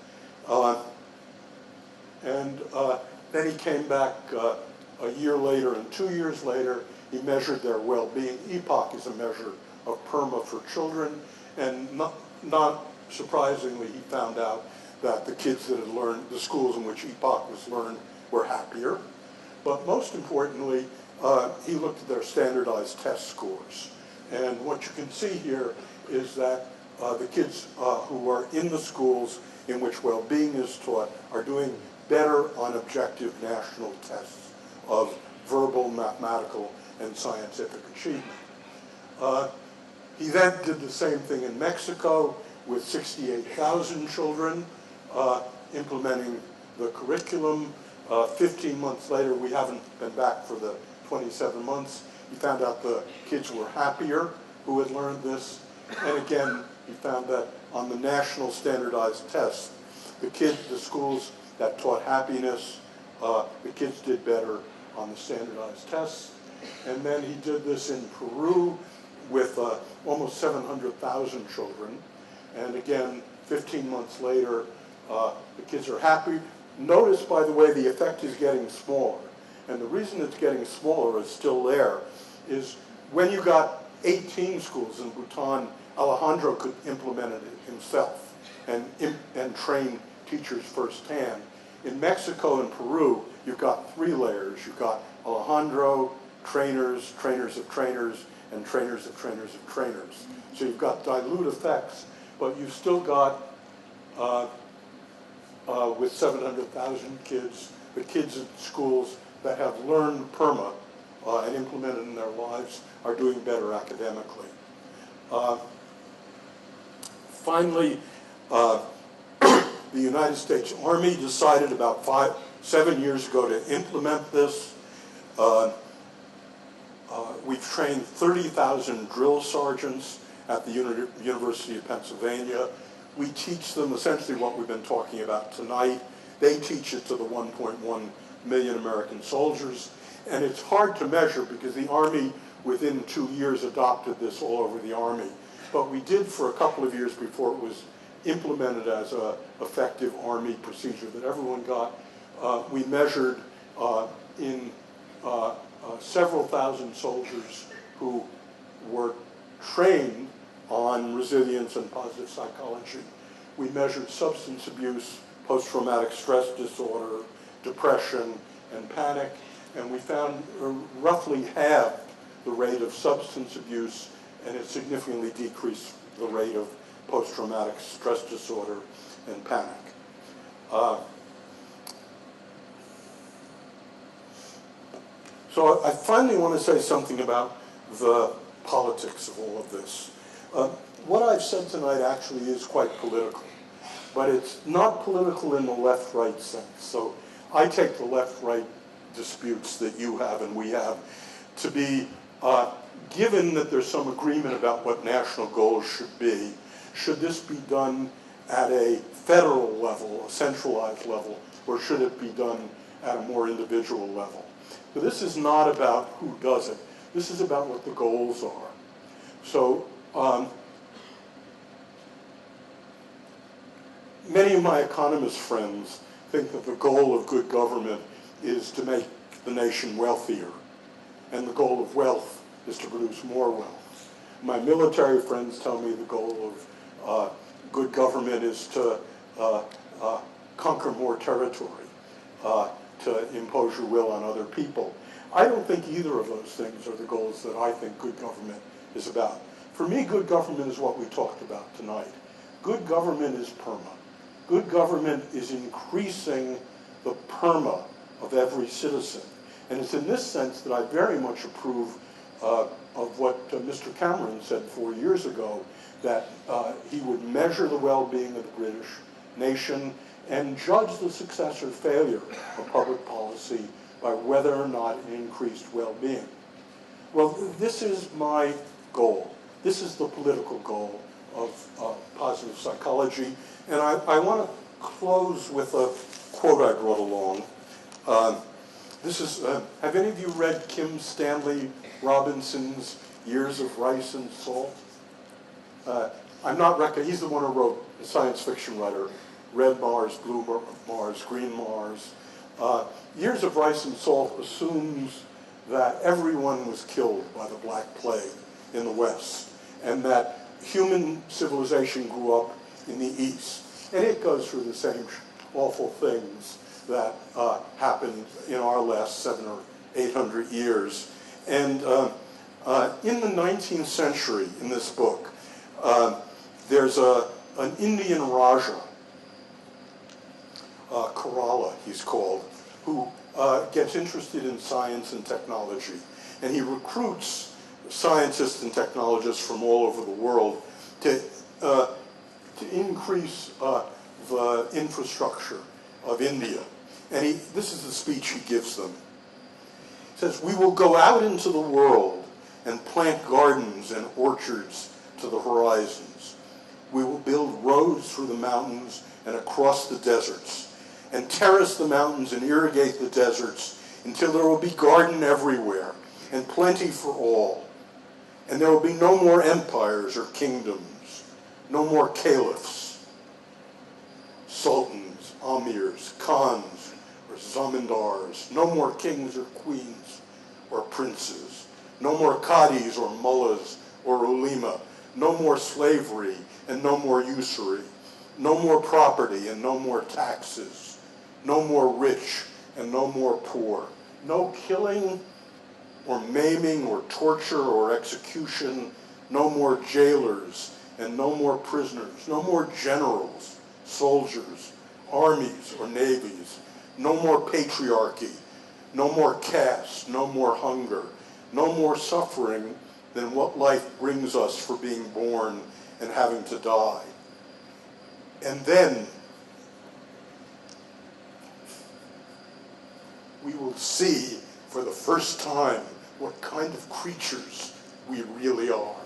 Speaker 1: Then he came back a year later, and 2 years later, he measured their well-being. EPOC is a measure of PERMA for children, and not surprisingly, he found out that the kids that had learned, the schools in which EPOC was learned, were happier. But most importantly, he looked at their standardized test scores. And what you can see here is that the kids who are in the schools in which well-being is taught are doing better on objective national tests of verbal, mathematical, and scientific achievement. He then did the same thing in Mexico with 68,000 children implementing the curriculum. 15 months later, we haven't been back for the 27 months. He found out the kids were happier who had learned this. And again, he found that on the national standardized tests, the schools that taught happiness, the kids did better on the standardized tests. And then he did this in Peru with almost 700,000 children. And again, 15 months later, the kids are happy. Notice, by the way, the effect is getting smaller. And the reason it's getting smaller is still there, is when you got 18 schools in Bhutan, Alejandro could implement it himself and train teachers firsthand. In Mexico and Peru, you've got 3 layers. You've got Alejandro, trainers, trainers of trainers, and trainers of trainers of trainers. So you've got dilute effects, but you've still got, with 700,000 kids, the kids at schools that have learned PERMA and implemented in their lives are doing better academically. Finally, the United States Army decided about 7 years ago to implement this. We've trained 30,000 drill sergeants at the University of Pennsylvania. We teach them essentially what we've been talking about tonight. They teach it to the 1.1 million American soldiers. And it's hard to measure because the Army, within 2 years, adopted this all over the Army. But we did for a couple of years before it was implemented as an effective Army procedure that everyone got. We measured in several thousand soldiers who were trained on resilience and positive psychology. We measured substance abuse, post-traumatic stress disorder, depression, and panic, and we found roughly half the rate of substance abuse, and it significantly decreased the rate of post-traumatic stress disorder and panic. So I finally want to say something about the politics of all of this. What I've said tonight actually is quite political. but it's not political in the left-right sense. So I take the left-right disputes that you have and we have to be, given that there's some agreement about what national goals should be, should this be done at a federal level, a centralized level, or should it be done at a more individual level? So this is not about who does it. This is about what the goals are. So many of my economist friends think that the goal of good government is to make the nation wealthier, and the goal of wealth is to produce more wealth. My military friends tell me the goal of good government is to conquer more territory, to impose your will on other people. I don't think either of those things are the goals that I think good government is about. For me, good government is what we talked about tonight. Good government is PERMA. Good government is increasing the PERMA of every citizen. And it's in this sense that I very much approve of what Mr. Cameron said 4 years ago, that he would measure the well-being of the British nation and judge the success or failure of public policy by whether or not it increased well-being. Well, this is my goal. This is the political goal of positive psychology. And I want to close with a quote I brought along. This is, have any of you read Kim Stanley Robinson's Years of Rice and Salt? I'm not he's the one who wrote, a science fiction writer, Red Mars, Blue Mars, Green Mars. Years of Rice and Salt assumes that everyone was killed by the Black Plague in the West, and that human civilization grew up in the East. And it goes through the same awful things that happened in our last 700 or 800 years. And in the 19th century, in this book, there's an Indian Raja, Kerala he's called, who gets interested in science and technology. And he recruits scientists and technologists from all over the world to increase the infrastructure of India. And this is the speech he gives them. He says, "We will go out into the world and plant gardens and orchards to the horizons. We will build roads through the mountains and across the deserts, and terrace the mountains and irrigate the deserts until there will be garden everywhere and plenty for all. And there will be no more empires or kingdoms, no more caliphs, sultans, amirs, khans, or zamindars, no more kings or queens or princes, no more qadis or mullahs or ulema, no more slavery and no more usury, no more property and no more taxes, no more rich and no more poor, no killing or maiming or torture or execution, no more jailers and no more prisoners, no more generals, soldiers, armies or navies, no more patriarchy, no more caste, no more hunger, no more suffering than what life brings us for being born and having to die. And then we will see for the first time what kind of creatures we really are."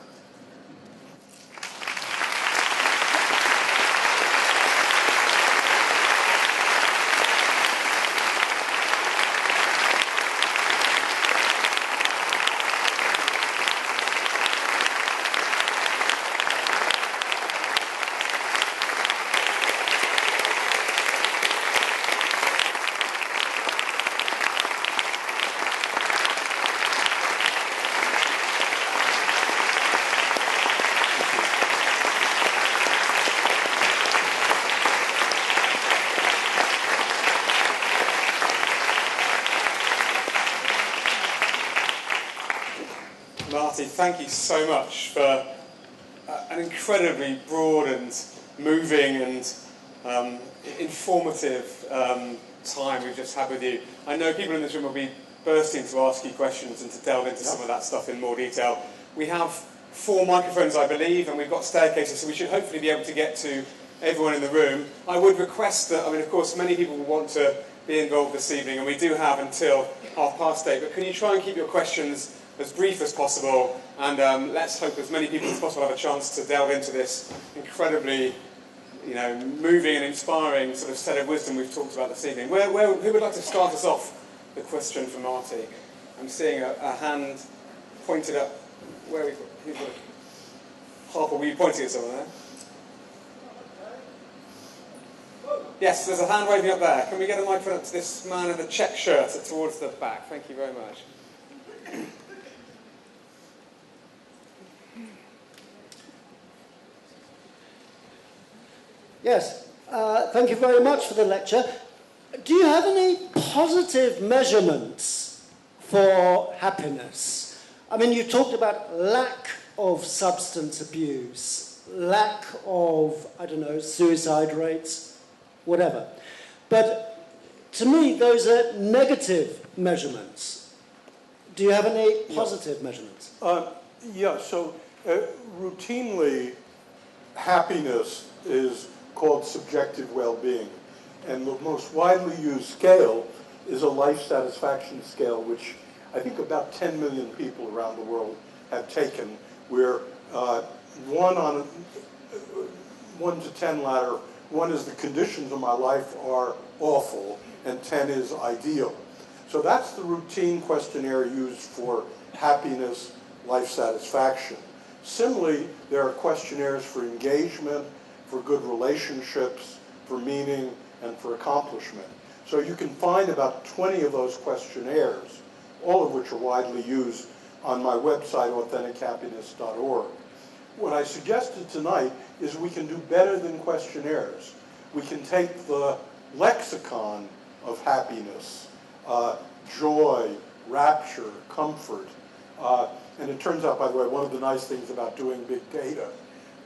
Speaker 2: Marty, thank you so much for an incredibly broad and moving and informative time we've just had with you. I know people in this room will be bursting to ask you questions and to delve into some of that stuff in more detail. We have 4 microphones, I believe, and we've got staircases, so we should hopefully be able to get to everyone in the room. I would request that, I mean, of course, many people want to be involved this evening, and we do have until 8:30, but can you try and keep your questions as brief as possible, and let's hope as many people as possible have a chance to delve into this incredibly, you know, moving and inspiring sort of set of wisdom we've talked about this evening. Who would like to start us off? The question from Marty. I'm seeing a hand pointed up. Where who's got Harper, were you pointing at someone there? Yes, there's a hand waving up there. Can we get a microphone up to this man in the check shirt towards the back? Thank you very much.
Speaker 3: Yes, thank you very much for the lecture. Do you have any positive measurements for happiness? I mean, you talked about lack of substance abuse, lack of, I don't know, suicide rates, whatever. But to me, those are negative measurements. Do you have any positive measurements?
Speaker 1: Yeah, so routinely, happiness is called subjective well-being. And the most widely used scale is a life satisfaction scale, which I think about 10 million people around the world have taken, where 1 to 10 ladder, 1 is the conditions of my life are awful, and 10 is ideal. So that's the routine questionnaire used for happiness, life satisfaction. Similarly, there are questionnaires for engagement, for good relationships, for meaning, and for accomplishment. So you can find about 20 of those questionnaires, all of which are widely used on my website, AuthenticHappiness.org. What I suggested tonight is we can do better than questionnaires. We can take the lexicon of happiness, joy, rapture, comfort, and it turns out, by the way, one of the nice things about doing big data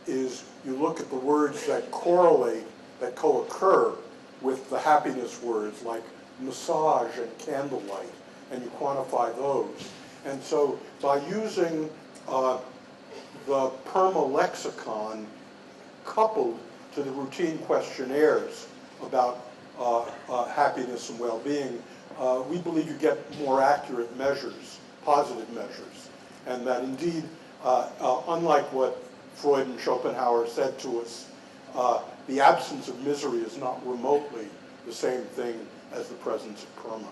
Speaker 1: is you look at the words that correlate, that co-occur with the happiness words like massage and candlelight, and you quantify those. And so by using the PERMA lexicon coupled to the routine questionnaires about happiness and well-being, we believe you get more accurate measures, positive measures, and that indeed, unlike what Freud and Schopenhauer said to us, the absence of misery is not remotely the same thing as the presence of PERMA.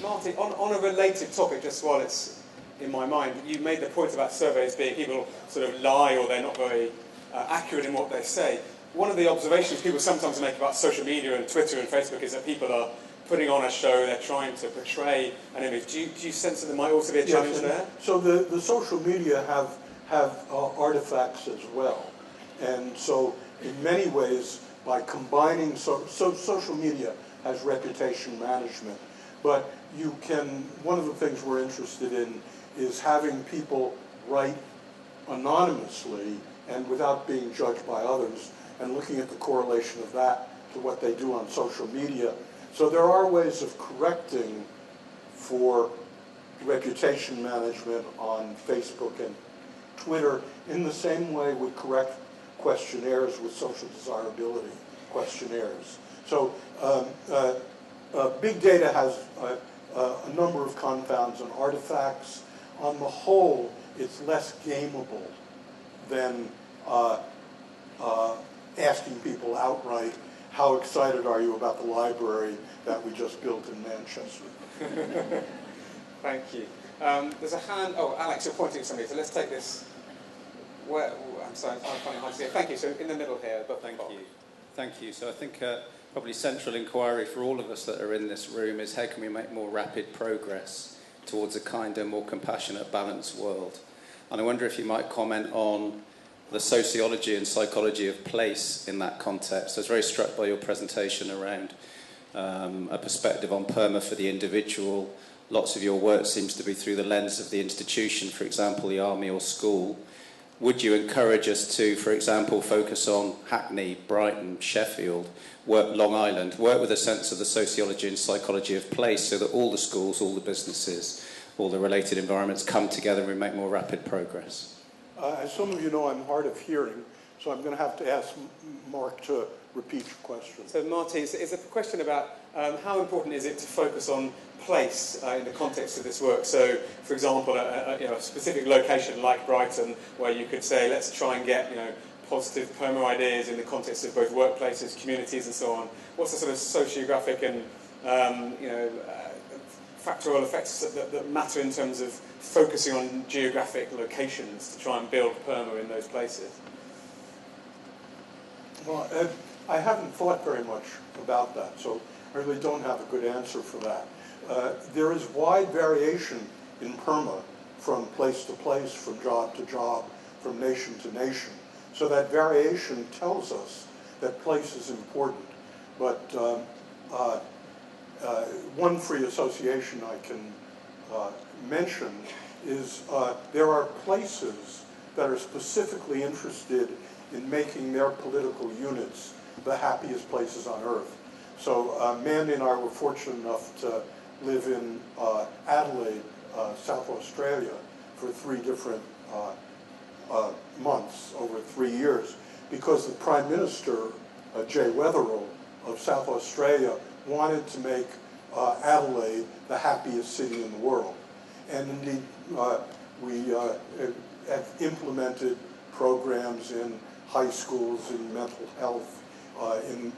Speaker 2: Marty, on a related topic, just while it's in my mind, you made the point about surveys being people sort of lie or they're not very accurate in what they say. One of the observations people sometimes make about social media and Twitter and Facebook is that people are putting on a show, they're trying to portray an image. Do you sense that there might also be a challenge there?
Speaker 1: So the social media have artifacts as well. And so in many ways, by combining, so social media has reputation management, but you can, one of the things we're interested in is having people write anonymously and without being judged by others, and looking at the correlation of that to what they do on social media. So there are ways of correcting for reputation management on Facebook and Twitter in the same way we correct questionnaires with social desirability questionnaires. So big data has a number of confounds and artifacts. On the whole, it's less gameable than asking people outright, how excited are you about the library that we just built in Manchester?
Speaker 2: Thank you. There's a hand. Oh, Alex, you're pointing at somebody, so let's take this. I'm sorry, I'm finding it hard to see. Thank you. So in the middle here. But
Speaker 4: thank you. Thank you. So I think probably central inquiry for all of us that are in this room is how can we make more rapid progress towards a kinder, more compassionate, balanced world? And I wonder if you might comment on the sociology and psychology of place in that context. I was very struck by your presentation around a perspective on PERMA for the individual. Lots of your work seems to be through the lens of the institution, for example, the army or school. Would you encourage us to, for example, focus on Hackney, Brighton, Sheffield, Long Island, work with a sense of the sociology and psychology of place so that all the schools, all the businesses, all the related environments come together and we make more rapid progress?
Speaker 1: As some of you know, I'm hard of hearing, So I'm going to have to ask Mark to repeat your question.
Speaker 2: So Marty, it's a question about how important is it to focus on place in the context of this work? So, for example, a specific location like Brighton, where you could say, let's try and get positive PERMA ideas in the context of both workplaces, communities, and so on. What's the sort of sociographic and factorial effects that matter in terms of focusing on geographic locations to try and build PERMA in those places?
Speaker 1: Well, I haven't thought very much about that, so I really don't have a good answer for that. There is wide variation in PERMA from place to place, from job to job, from nation to nation. So that variation tells us that place is important. But one free association I can mention is there are places that are specifically interested in making their political units the happiest places on earth. So Mandy and I were fortunate enough to live in Adelaide, South Australia, for 3 different months over 3 years, because the Prime Minister, Jay Weatherill of South Australia, wanted to make Adelaide the happiest city in the world. And indeed, we have implemented programs in high schools, in mental health, in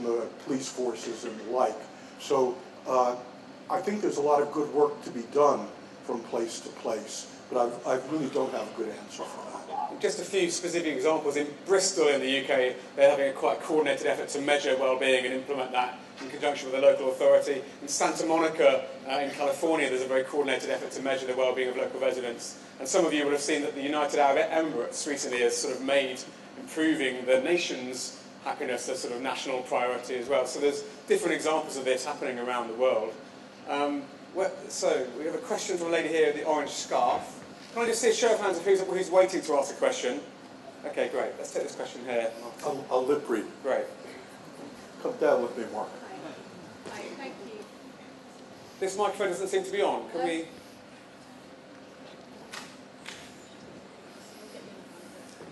Speaker 1: the police forces and the like. So I think there's a lot of good work to be done from place to place, but I really don't have a good answer for that.
Speaker 2: Just a few specific examples. In Bristol in the UK, they're having a quite coordinated effort to measure well-being and implement that in conjunction with the local authority. In Santa Monica in California, there's a very coordinated effort to measure the well-being of local residents. And some of you will have seen that the United Arab Emirates recently has sort of made improving the nation's happiness a sort of national priority as well. So there's different examples of this happening around the world. So we have a question from a lady here with the orange scarf. Can I just see a show of hands of who's waiting to ask a question? Okay, great. Let's take this question here.
Speaker 1: I'll lip read.
Speaker 2: Great.
Speaker 1: Come down with me, Mark.
Speaker 5: Hi, thank you.
Speaker 2: This microphone doesn't seem to be on. Can we...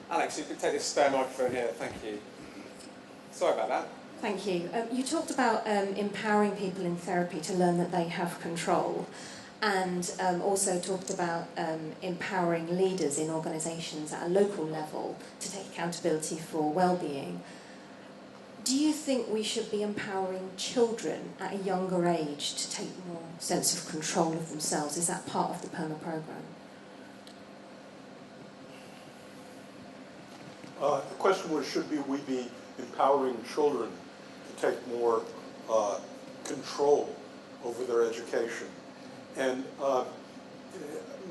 Speaker 2: Alex, you could take this spare microphone here. Thank you. Sorry about that.
Speaker 5: Thank you. You talked about empowering people in therapy to learn that they have control, and also talked about empowering leaders in organisations at a local level to take accountability for well-being. Do you think we should be empowering children at a younger age to take more sense of control of themselves? Is that part of the PERMA programme?
Speaker 1: The question was, should we be empowering children to take more control over their education? And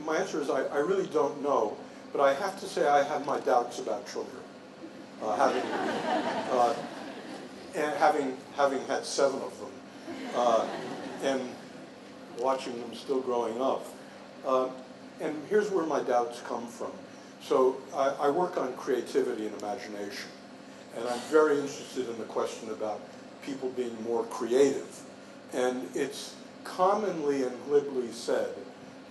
Speaker 1: my answer is I really don't know, but I have to say I have my doubts about children. Having had 7 of them, and watching them still growing up. And here's where my doubts come from. So I work on creativity and imagination, and I'm very interested in the question about people being more creative. And it's commonly and glibly said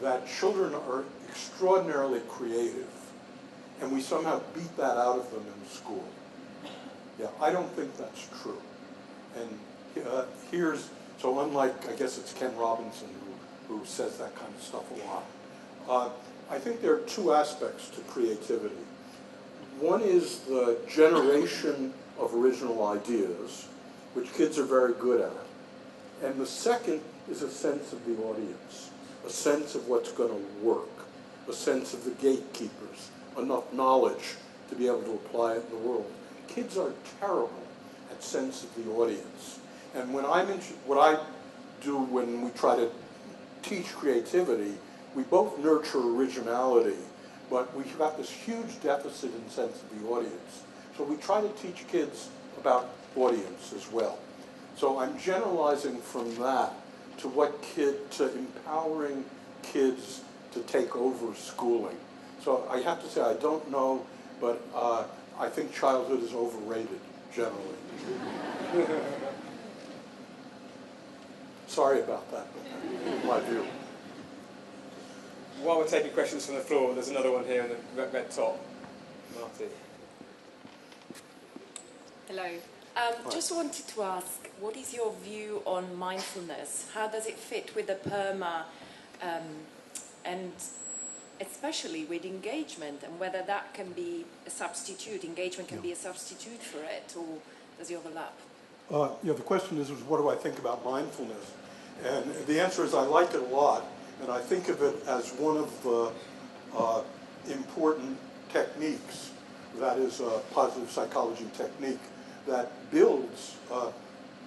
Speaker 1: that children are extraordinarily creative, and we somehow beat that out of them in school. Yeah, I don't think that's true. And so unlike, I guess it's Ken Robinson who says that kind of stuff a lot, I think there are 2 aspects to creativity. One is the generation of original ideas, which kids are very good at. And the second is a sense of the audience, a sense of what's going to work, a sense of the gatekeepers, enough knowledge to be able to apply it in the world. Kids are terrible at sense of the audience. And what I do when we try to teach creativity, we both nurture originality, but we've got this huge deficit in sense of the audience. So we try to teach kids about audience as well. So I'm generalizing from that to empowering kids to take over schooling. So I have to say I don't know, but I think childhood is overrated, generally. Sorry about that, but that's my view.
Speaker 2: While we're taking questions from the floor, there's another one here in the red top. Marty.
Speaker 6: Hello. Just wanted to ask, what is your view on mindfulness? How does it fit with the PERMA, and especially with engagement, and whether that can be a substitute, engagement can be a substitute for it, or does it overlap?
Speaker 1: The question is what do I think about mindfulness? And the answer is I like it a lot, and I think of it as one of the important techniques, that is a positive psychology technique, that builds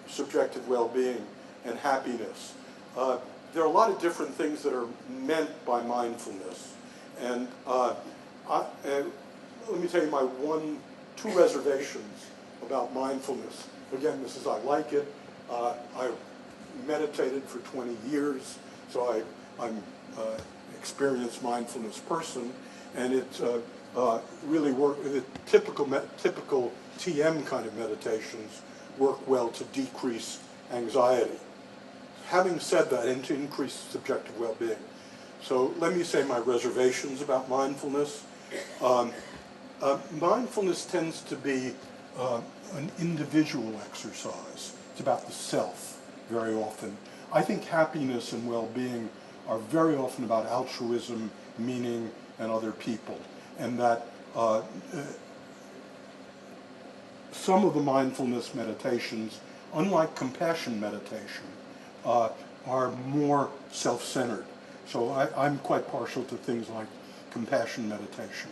Speaker 1: subjective well-being and happiness. There are a lot of different things that are meant by mindfulness. And let me tell you two reservations about mindfulness. Again, this is I like it. I meditated for 20 years, so I'm an experienced mindfulness person, and it really works. The typical TM kind of meditations work well to decrease anxiety. Having said that, and to increase subjective well-being. So let me say my reservations about mindfulness. Mindfulness tends to be an individual exercise. It's about the self very often. I think happiness and well-being are very often about altruism, meaning, and other people. And that some of the mindfulness meditations, unlike compassion meditation, are more self-centered. So I'm quite partial to things like compassion meditation.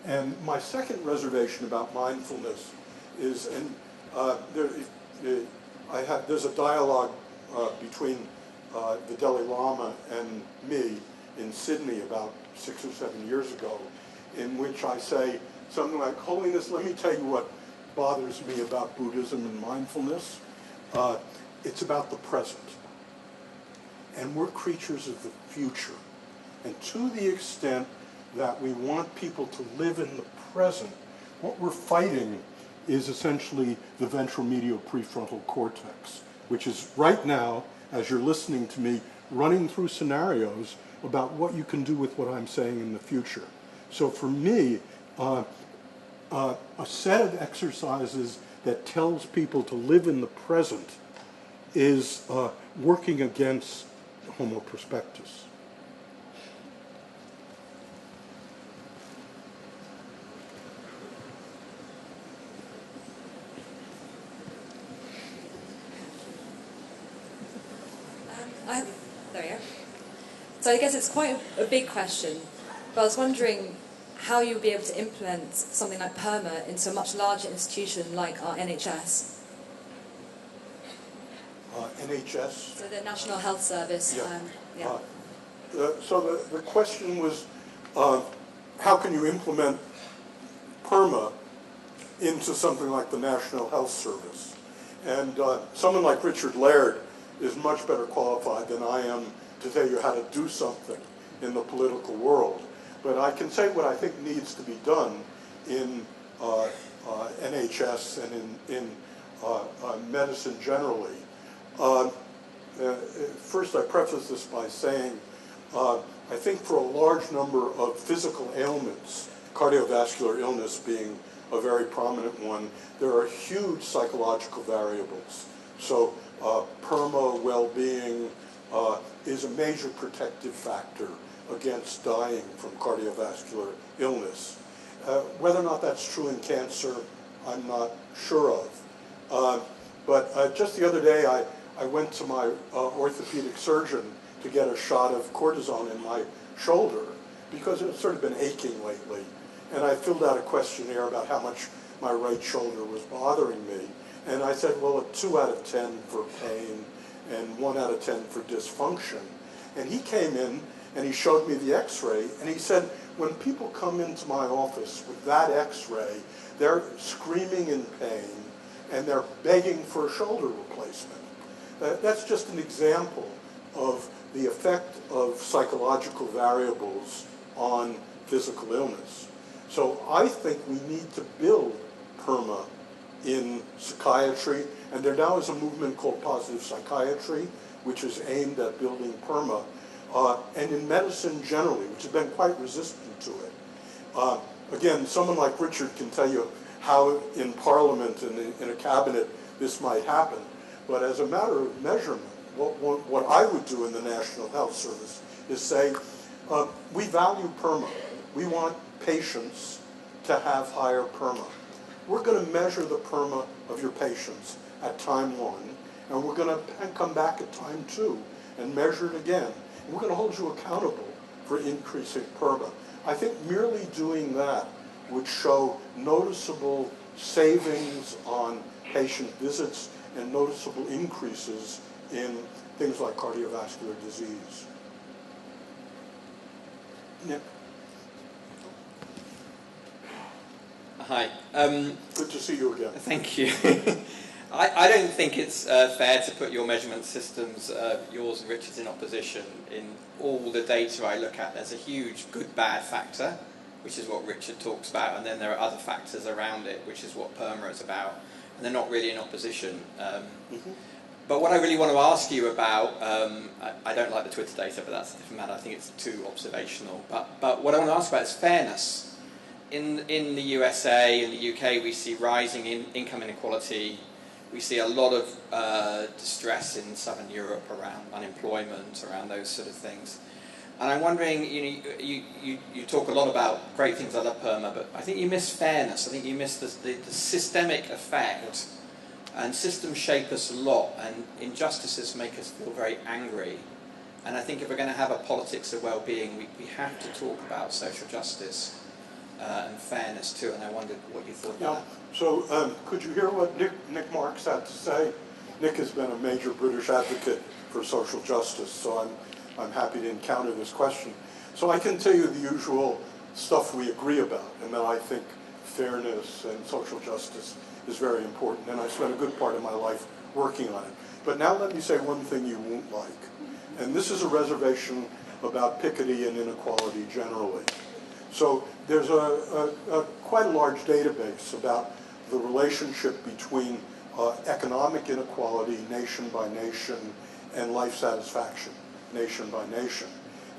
Speaker 1: And my second reservation about mindfulness is, and there's a dialogue between the Dalai Lama and me in Sydney about 6 or 7 years ago, in which I say something like, "Holiness, let me tell you what bothers me about Buddhism and mindfulness. It's about the present. And we're creatures of the future. And to the extent that we want people to live in the present, what we're fighting is essentially the ventral medial prefrontal cortex, which is right now, as you're listening to me, running through scenarios about what you can do with what I'm saying in the future. So for me, a set of exercises that tells people to live in the present is working against Homo prospectus.
Speaker 7: There we go. So I guess it's quite a big question, but I was wondering how you would be able to implement something like PERMA into a much larger institution like our NHS.
Speaker 1: NHS?
Speaker 7: So the National Health Service.
Speaker 1: Yeah. So the question was, how can you implement PERMA into something like the National Health Service? And someone like Richard Laird is much better qualified than I am to tell you how to do something in the political world. But I can say what I think needs to be done in NHS and in medicine generally. First, I preface this by saying I think for a large number of physical ailments, cardiovascular illness being a very prominent one, there are huge psychological variables. So PERMA well-being is a major protective factor against dying from cardiovascular illness. Whether or not that's true in cancer, I'm not sure of. But just the other day, I went to my orthopedic surgeon to get a shot of cortisone in my shoulder because it's sort of been aching lately. And I filled out a questionnaire about how much my right shoulder was bothering me. And I said, well, a 2 out of 10 for pain and 1 out of 10 for dysfunction. And he came in and he showed me the x-ray and he said, when people come into my office with that x-ray, they're screaming in pain and they're begging for a shoulder replacement. That's just an example of the effect of psychological variables on physical illness. So I think we need to build PERMA in psychiatry, and there now is a movement called positive psychiatry, which is aimed at building PERMA, and in medicine generally, which has been quite resistant to it. Again, someone like Richard can tell you how in Parliament and in a cabinet this might happen. But as a matter of measurement, what I would do in the National Health Service is say, we value PERMA. We want patients to have higher PERMA. We're going to measure the PERMA of your patients at time 1, and we're going to come back at time 2 and measure it again. And we're going to hold you accountable for increasing PERMA. I think merely doing that would show noticeable savings on patient visits and noticeable increases in things like cardiovascular disease. Nick?
Speaker 8: Hi.
Speaker 1: Good to see you again.
Speaker 8: Thank you. I don't think it's fair to put your measurement systems, yours and Richard's, in opposition. In all the data I look at, there's a huge good-bad factor, which is what Richard talks about, and then there are other factors around it, which is what PERMA is about, and they're not really in opposition. But what I really want to ask you about, I don't like the Twitter data, but that's a different matter. I think it's too observational. But what I want to ask about is fairness. In the USA, in the UK, we see rising income inequality. We see a lot of distress in Southern Europe around unemployment, around those sort of things. And I'm wondering, you talk a lot about great things like PERMA, but I think you miss fairness. I think you miss the systemic effect. And systems shape us a lot, and injustices make us feel very angry. And I think if we're going to have a politics of well-being, we have to talk about social justice and fairness too, and I wondered what you thought about that.
Speaker 1: So could you hear what Nick Marks had to say? Nick has been a major British advocate for social justice, so I'm happy to encounter this question. So I can tell you the usual stuff we agree about, and that I think fairness and social justice is very important, and I spent a good part of my life working on it. But now let me say one thing you won't like, and this is a reservation about Piketty and inequality generally. So there's quite a large database about the relationship between economic inequality, nation by nation, and life satisfaction, nation by nation.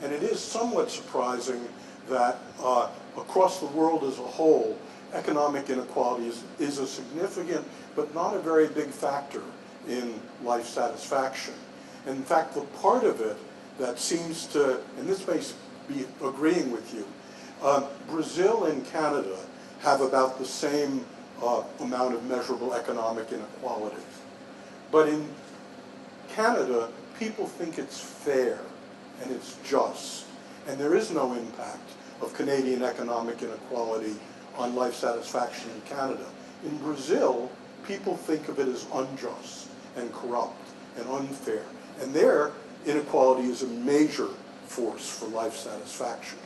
Speaker 1: And it is somewhat surprising that across the world as a whole, economic inequality is a significant but not a very big factor in life satisfaction. And in fact, the part of it that seems to, and this may be agreeing with you, Brazil and Canada have about the same amount of measurable economic inequality. But in Canada, people think it's fair and it's just, and there is no impact of Canadian economic inequality on life satisfaction in Canada. In Brazil, people think of it as unjust and corrupt and unfair, and their inequality is a major force for life satisfaction.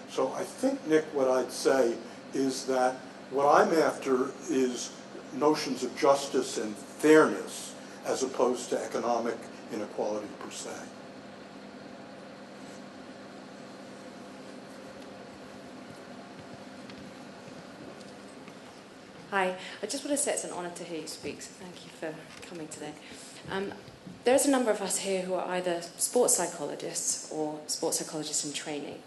Speaker 1: So I think, Nick, what I'd say is that what I'm after is notions of justice and fairness as opposed to economic inequality per se.
Speaker 9: Hi, I just want to say it's an honour to hear you speak, so thank you for coming today. There's a number of us here who are either sports psychologists or sports psychologists in training,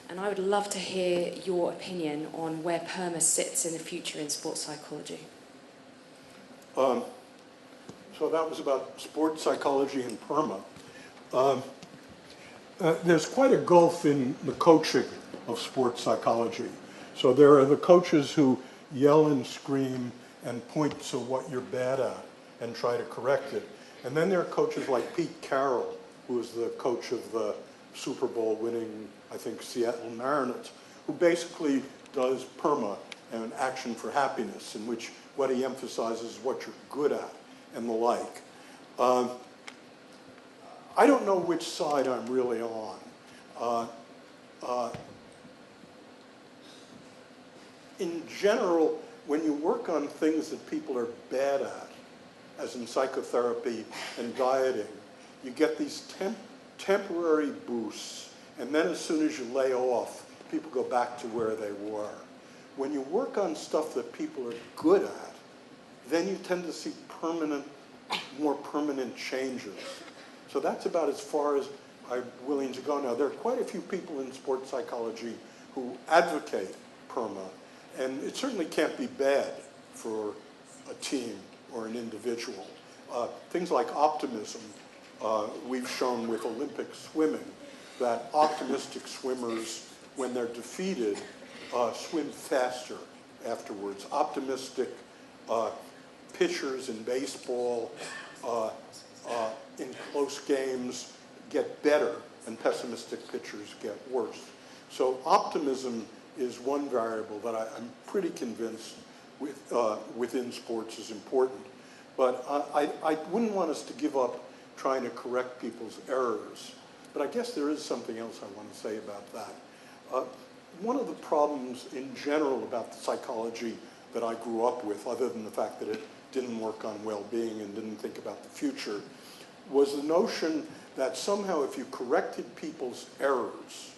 Speaker 9: and I would love to hear your opinion on where PERMA sits in the future in sports psychology.
Speaker 1: So that was about sports psychology and PERMA. There's quite a gulf in the coaching of sports psychology. So there are the coaches who yell and scream and point to what you're bad at and try to correct it. And then there are coaches like Pete Carroll, who is the coach of the Super Bowl winning, I think, Seattle Mariners, who basically does PERMA and Action for Happiness, in which what he emphasizes is what you're good at and the like. I don't know which side I'm really on. In general, when you work on things that people are bad at, as in psychotherapy and dieting, you get these temporary boosts, and then as soon as you lay off, people go back to where they were. When you work on stuff that people are good at, then you tend to see more permanent changes. So that's about as far as I'm willing to go now. There are quite a few people in sports psychology who advocate PERMA, and it certainly can't be bad for a team or an individual. Things like optimism, we've shown with Olympic swimming, that optimistic swimmers, when they're defeated, swim faster afterwards. Optimistic pitchers in baseball in close games get better, and pessimistic pitchers get worse. So optimism is one variable that I'm pretty convinced within sports is important. But I wouldn't want us to give up trying to correct people's errors. But I guess there is something else I want to say about that. One of the problems in general about the psychology that I grew up with, other than the fact that it didn't work on well-being and didn't think about the future, was the notion that somehow if you corrected people's errors,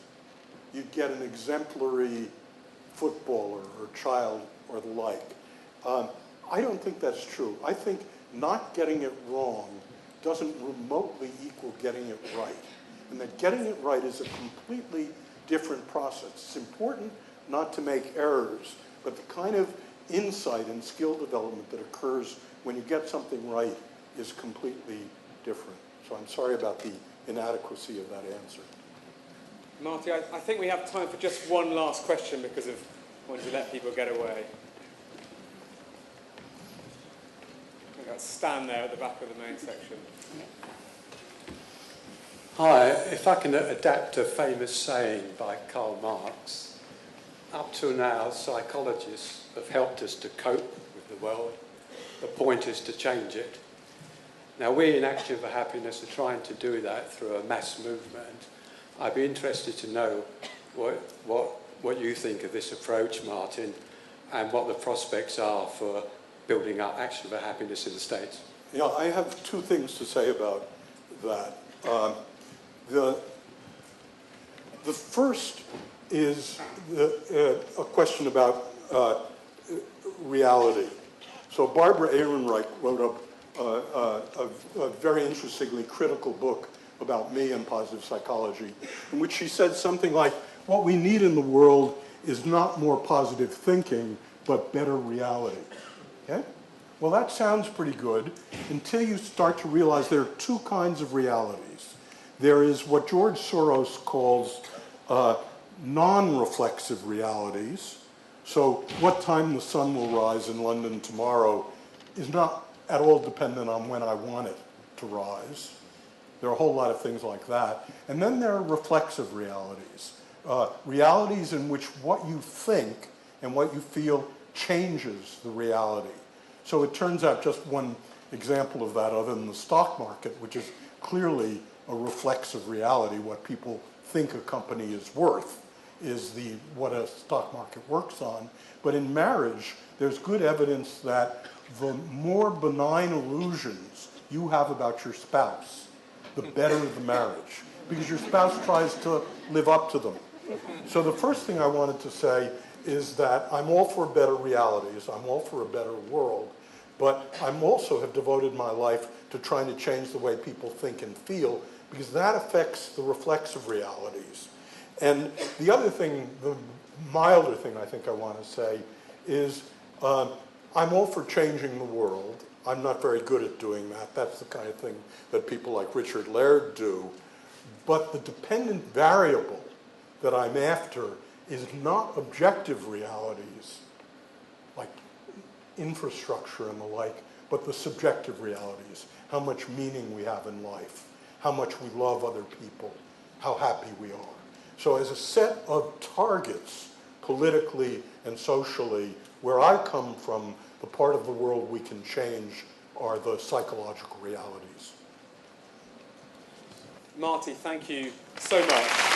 Speaker 1: you'd get an exemplary footballer or child or the like. I don't think that's true. I think not getting it wrong doesn't remotely equal getting it right. And that getting it right is a completely different process. It's important not to make errors, but the kind of insight and skill development that occurs when you get something right is completely different. So I'm sorry about the inadequacy of that answer.
Speaker 2: Marty, I think we have time for just one last question because of wanting to let people get away. We've got Stan there at the back of the main section.
Speaker 10: Hi, if I can adapt a famous saying by Karl Marx, up till now psychologists have helped us to cope with the world. The point is to change it. Now we in Action for Happiness are trying to do that through a mass movement. I'd be interested to know what you think of this approach, Martin, and what the prospects are for building up Action for Happiness in the States.
Speaker 1: Yeah, I have two things to say about that. The first is a question about reality. So Barbara Ehrenreich wrote a very interestingly critical book about me and positive psychology, in which she said something like, what we need in the world is not more positive thinking, but better reality. Okay? Well, that sounds pretty good until you start to realize there are two kinds of realities. There is what George Soros calls non-reflexive realities. So what time the sun will rise in London tomorrow is not at all dependent on when I want it to rise. There are a whole lot of things like that. And then there are reflexive realities. Realities in which what you think and what you feel changes the reality. So it turns out, just one example of that other than the stock market, which is clearly a reflexive reality, what people think a company is worth is what a stock market works on. But in marriage, there's good evidence that the more benign illusions you have about your spouse, the better the marriage, because your spouse tries to live up to them. So the first thing I wanted to say is that I'm all for better realities, I'm all for a better world, but I'm also have devoted my life to trying to change the way people think and feel, because that affects the reflexive realities. And the other thing, the milder thing I think I want to say is I'm all for changing the world. I'm not very good at doing that. That's the kind of thing that people like Richard Laird do. But the dependent variable that I'm after is not objective realities, like infrastructure and the like, but the subjective realities, how much meaning we have in life, how much we love other people, how happy we are. So as a set of targets, politically and socially, where I come from, the part of the world we can change are the psychological realities.
Speaker 2: Marty, thank you so much.